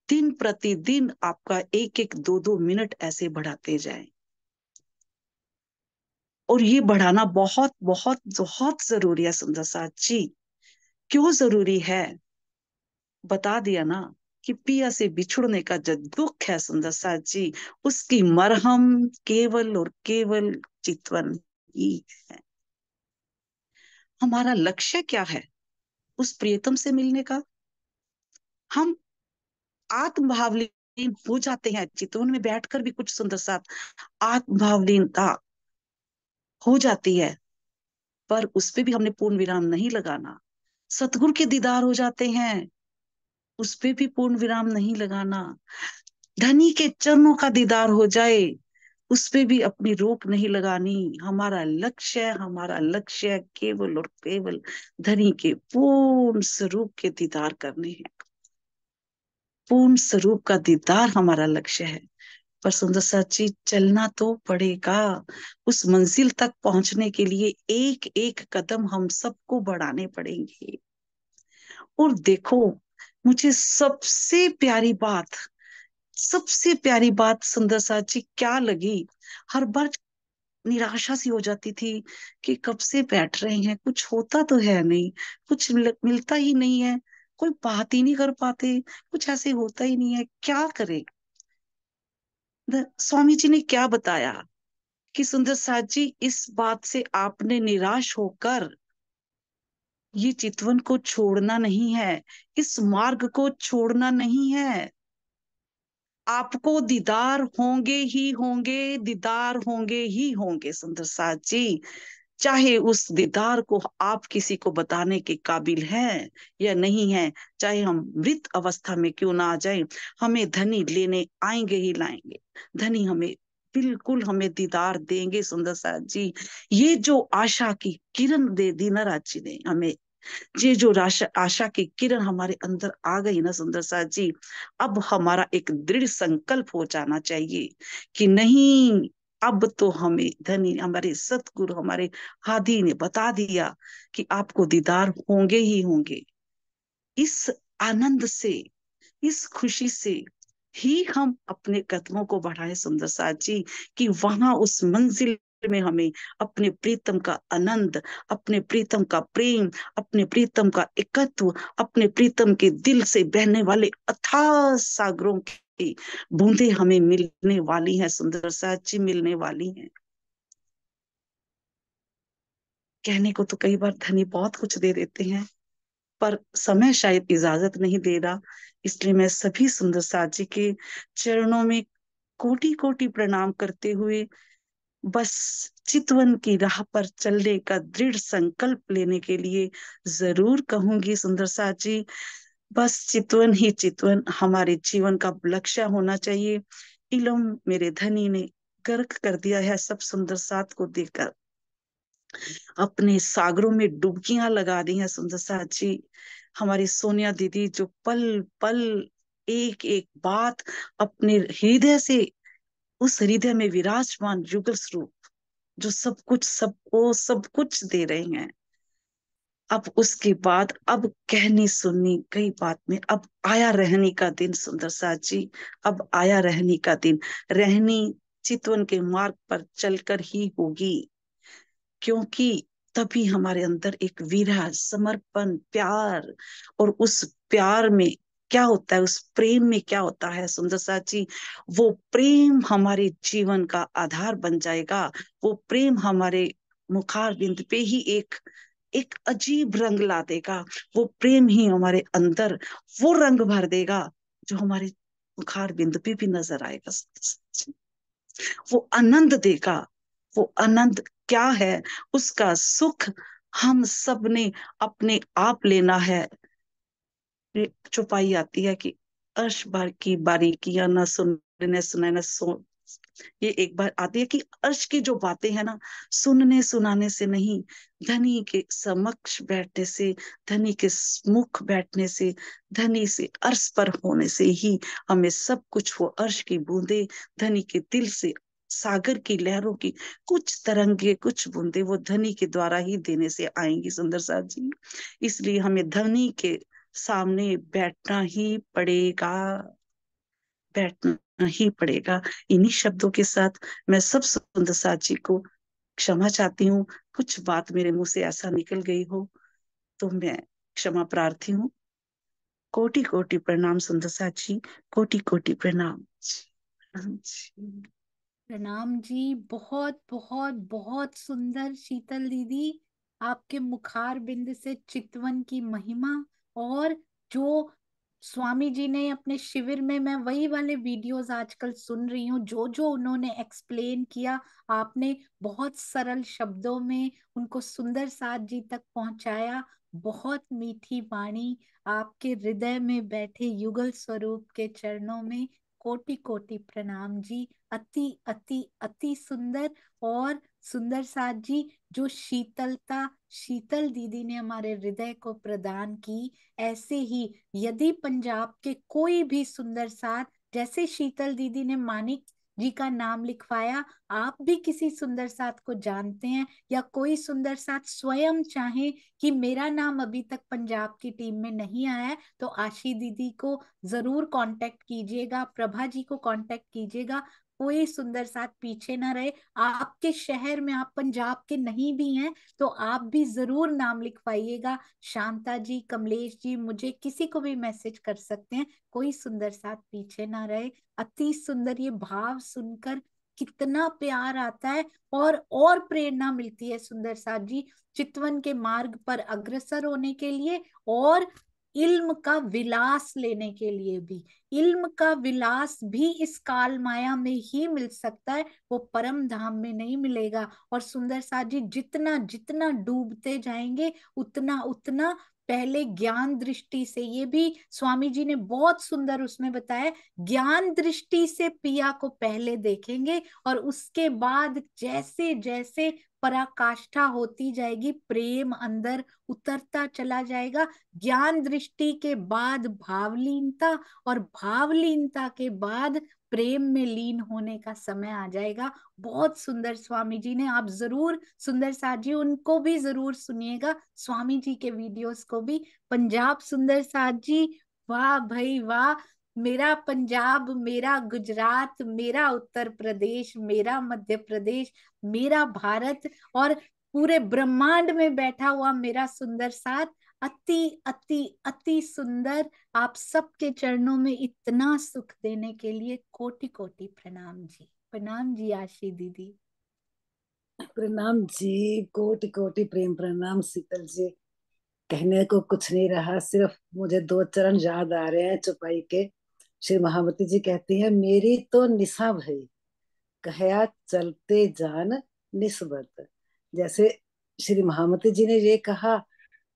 Speaker 8: दिन प्रतिदिन आपका एक एक दो दो मिनट ऐसे बढ़ाते जाएं, और ये बढ़ाना बहुत बहुत बहुत जरूरी है सुंदर साथ जी। क्यों जरूरी है, बता दिया ना, कि पिया से बिछुड़ने का जो दुख है सुंदर साथ जी, उसकी मरहम केवल और केवल चितवन ही है। हमारा लक्ष्य क्या है, उस प्रियतम से मिलने का। हम आत्मभावलीन हो जाते हैं, चितवन में बैठकर भी कुछ सुंदर साथ आत्मभावलीनता हो जाती है, पर उस पे भी हमने पूर्ण विराम नहीं लगाना। सतगुरु के दीदार हो जाते हैं, उस पे भी पूर्ण विराम नहीं लगाना। धनी के चरणों का दीदार हो जाए, उस पे भी अपनी रोक नहीं लगानी। हमारा लक्ष्य है केवल और केवल धनी के पूर्ण स्वरूप के दीदार करने हैं। पूर्ण स्वरूप का दीदार हमारा लक्ष्य है। पर सुंदर साची, चलना तो पड़ेगा। उस मंजिल तक पहुंचने के लिए एक एक कदम हम सबको बढ़ाने पड़ेंगे। और देखो, मुझे सबसे प्यारी बात सुंदर साची क्या लगी? हर बार निराशा सी हो जाती थी कि कब से बैठ रहे हैं, कुछ होता तो है नहीं, कुछ मिलता ही नहीं है, कोई बात ही नहीं कर पाते, कुछ ऐसे होता ही नहीं है, क्या करे। स्वामी जी ने क्या बताया कि सुंदर साथ जी, इस बात से आपने निराश होकर ये चितवन को छोड़ना नहीं है, इस मार्ग को छोड़ना नहीं है। आपको दीदार होंगे ही होंगे, दीदार होंगे ही होंगे सुंदर साथ जी। चाहे उस दीदार को आप किसी को बताने के काबिल हैं या नहीं है, चाहे हम मृत अवस्था में क्यों ना आ जाए, हमें धनी लेने आएंगे ही लाएंगे। धनी हमें बिल्कुल हमें दीदार देंगे सुंदर साथ जी। ये जो आशा की किरण दे दी ना राज जी ने हमें, ये जो आशा की किरण हमारे अंदर आ गई ना सुंदर साथ जी, अब हमारा एक दृढ़ संकल्प हो जाना चाहिए कि नहीं, अब तो हमें धनी हमारे सतगुरु हमारे हादी ने बता दिया कि आपको दीदार होंगे ही होंगे। इस आनंद से, इस खुशी से ही हम अपने कदमों को बढ़ाएं सुंदर साथ जी, कि वहां उस मंजिल में हमें अपने प्रीतम का आनंद, अपने प्रीतम का प्रेम, अपने प्रीतम का एकत्व, अपने प्रीतम के दिल से बहने वाले अथाह सागरों की बूंदे हमें मिलने वाली हैं सुंदर साथ जी, मिलने वाली हैं। कहने को तो कई बार धनी बहुत कुछ दे देते हैं, पर समय शायद इजाजत नहीं दे रहा। इसलिए मैं सभी सुंदर साथ जी के चरणों में कोटि कोटि प्रणाम करते हुए बस चितवन की राह पर चलने का दृढ़ संकल्प लेने के लिए जरूर कहूंगी सुंदर साथ जी, बस चितवन ही चितवन हमारे जीवन का लक्ष्य होना चाहिए। इलम मेरे धनी ने गर्क कर दिया है सब सुंदर साथ को देखकर, अपने सागरों में डुबकियां लगा दी हैं सुंदर साथ जी। हमारी सोनिया दीदी जो पल पल एक एक बात अपने हृदय से, उस हृदय में विराजमान युगल स्वरूप जो सब कुछ सबको सब कुछ दे रहे हैं, अब उसके बाद अब कहनी सुननी कई बात में अब आया रहनी का दिन सुंदर साथ जी। अब आया रहनी का दिन, रहनी चितवन के मार्ग पर चलकर ही होगी, क्योंकि तभी हमारे अंदर एक विरह, समर्पण, प्यार, और उस प्यार में क्या होता है, उस प्रेम में क्या होता है सुंदर साथ जी, वो प्रेम हमारे जीवन का आधार बन जाएगा। वो प्रेम हमारे मुखार बिंद पे ही एक एक अजीब रंग ला देगा। वो प्रेम ही हमारे अंदर वो रंग भर देगा जो हमारे मुखार बिंद पे भी नजर आएगा। वो आनंद देगा। वो आनंद क्या है, उसका सुख हम सब ने अपने आप लेना है। चौपाई आती है कि अर्श भर की बारीकियां न सुनने सुनाए न सो, ये एक बार आती है कि अर्श की जो बातें हैं ना, सुनने सुनाने से नहीं, धनी के समक्ष बैठने से, धनी के मुख बैठने से, धनी से अर्श पर होने से ही हमें सब कुछ वो अर्श की बूंदे, धनी के दिल से सागर की लहरों की कुछ तरंगे कुछ बूंदे वो धनी के द्वारा ही देने से आएंगी सुंदर साथ जी। इसलिए हमें धनी के सामने बैठना ही पड़ेगा, बैठना ही पड़ेगा। इन्हीं शब्दों के साथ मैं सब सुंदर साथ जी को क्षमा चाहती हूँ। कुछ बात मेरे मुंह से ऐसा निकल गई हो तो मैं क्षमा प्रार्थी हूँ। कोटि कोटि प्रणाम सुंदर साथ जी, कोटि कोटि प्रणाम।
Speaker 1: प्रणाम जी। बहुत बहुत बहुत सुंदर शीतल दीदी, आपके मुखार बिंद से चितवन की महिमा, और जो स्वामी जी ने अपने शिविर में, मैं वही वाले वीडियोस आजकल सुन रही हूँ, जो जो उन्होंने एक्सप्लेन किया, आपने बहुत सरल शब्दों में उनको सुंदर साथ जी तक पहुंचाया। बहुत मीठी वाणी, आपके हृदय में बैठे युगल स्वरूप के चरणों में कोटि कोटि प्रणाम जी। अति अति अति सुंदर। और सुंदर साथ जी, जो शीतलता शीतल दीदी ने हमारे हृदय को प्रदान की, ऐसे ही यदि पंजाब के कोई भी सुंदर साथ, जैसे शीतल दीदी ने मानिक जी का नाम लिखवाया, आप भी किसी सुंदर साथ को जानते हैं, या कोई सुंदर साथ स्वयं चाहे कि मेरा नाम अभी तक पंजाब की टीम में नहीं आया है, तो आशी दीदी को जरूर कांटेक्ट कीजिएगा, प्रभा जी को कांटेक्ट कीजिएगा। कोई सुंदर साथ पीछे ना रहे। आपके शहर में आप पंजाब के नहीं भी हैं तो आप भी जरूर नाम लिखवाइएगा। शांता जी, कमलेश जी, मुझे किसी को भी मैसेज कर सकते हैं, कोई सुंदर साथ पीछे ना रहे। अति सुंदर। ये भाव सुनकर कितना प्यार आता है और प्रेरणा मिलती है सुंदर साथ जी, चितवन के मार्ग पर अग्रसर होने के लिए और इल्म का विलास लेने के लिए भी। इल्म का विलास भी इस काल माया में ही मिल सकता है, वो परम धाम में नहीं मिलेगा। और सुंदर साथ जी, जितना जितना डूबते जाएंगे उतना उतना पहले ज्ञान दृष्टि से, ये भी स्वामी जी ने बहुत सुंदर उसमें बताया, ज्ञान दृष्टि से पिया को पहले देखेंगे और उसके बाद जैसे जैसे पराकाष्ठा होती जाएगी, प्रेम अंदर उतरता चला जाएगा। ज्ञान दृष्टि के बाद भावलीनता और भावलीनता के बाद प्रेम में लीन होने का समय आ जाएगा। बहुत सुंदर स्वामी जी ने, आप जरूर सुंदर साथ जी उनको भी जरूर सुनिएगा, स्वामी जी के वीडियोस को भी। पंजाब सुंदर साथ जी, वाह भाई वाह। मेरा पंजाब, मेरा गुजरात, मेरा उत्तर प्रदेश, मेरा मध्य प्रदेश, मेरा भारत और पूरे ब्रह्मांड में बैठा हुआ मेरा सुंदर साथ, अति अति अति सुंदर। आप सबके चरणों में इतना सुख देने के लिए कोटि कोटि प्रणाम जी। प्रणाम जी आशी दीदी।
Speaker 2: प्रणाम जी, कोटि कोटि प्रेम प्रणाम शीतल जी। कहने को कुछ नहीं रहा, सिर्फ मुझे दो चरण याद आ रहे हैं चौपाई के। श्री महावती जी कहती हैं, मेरी तो निशा भई कहया चलते जान निस्बत। जैसे श्री महावती जी ने ये कहा,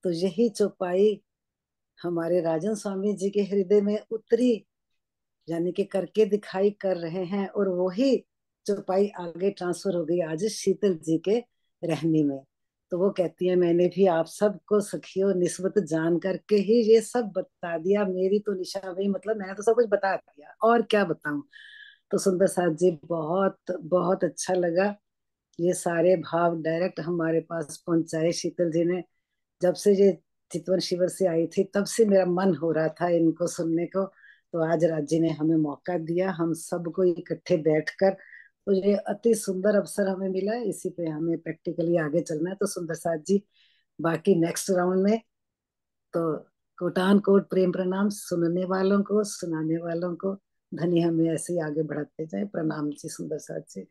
Speaker 2: तो यही चौपाई हमारे राजन स्वामी जी के हृदय में उतरी, यानी कि करके दिखाई कर रहे हैं, और वही चौपाई आगे ट्रांसफर हो गई आज शीतल जी के रहने में। तो वो कहती है, मैंने भी आप सबको सखियों निस्बत जान करके ही ये सब बता दिया। मेरी तो निशा भाई, मतलब मैंने तो सब कुछ बता दिया, और क्या बताऊं। तो सुंदर साथ जी, बहुत बहुत अच्छा लगा। ये सारे भाव डायरेक्ट हमारे पास पहुंचाए शीतल जी ने। जब से ये चितवन शिविर से आई थी, तब से मेरा मन हो रहा था इनको सुनने को। तो आज राज जी ने हमें मौका दिया, हम सबको इकट्ठे बैठकर, तो ये अति सुंदर अवसर हमें मिला। इसी पे हमें प्रैक्टिकली आगे चलना है। तो सुंदर साथ जी, बाकी नेक्स्ट राउंड में तो कोटान कोट प्रेम प्रणाम, सुनने वालों को, सुनाने वालों को। धनी हमें ऐसे ही आगे बढ़ाते जाए। प्रणाम जी सुंदर साथ जी।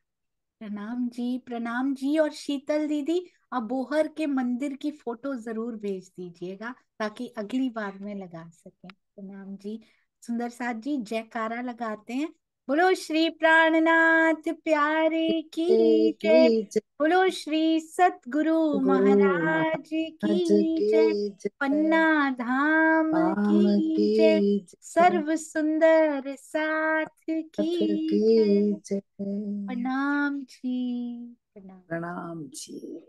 Speaker 1: प्रणाम जी, प्रणाम जी। और शीतल दीदी, आप बोहर के मंदिर की फोटो जरूर भेज दीजिएगा ताकि अगली बार में लगा सकें। प्रणाम जी। सुंदर साथ जी, जयकारा लगाते हैं। बोलो श्री प्राणनाथ प्यारे की जय।
Speaker 2: की जय,
Speaker 1: बोलो श्री सतगुरु
Speaker 2: गुरु
Speaker 1: महाराज
Speaker 2: महाराज
Speaker 1: की जय।
Speaker 2: की जय,
Speaker 1: पन्ना धाम
Speaker 2: राम
Speaker 1: की
Speaker 2: की
Speaker 1: जय।
Speaker 2: जय,
Speaker 1: सर्व सुंदर साथ
Speaker 2: पथ
Speaker 1: की
Speaker 2: की
Speaker 1: जय।
Speaker 2: जय।
Speaker 1: प्रणाम जी। प्रणाम।
Speaker 2: प्रणाम जी।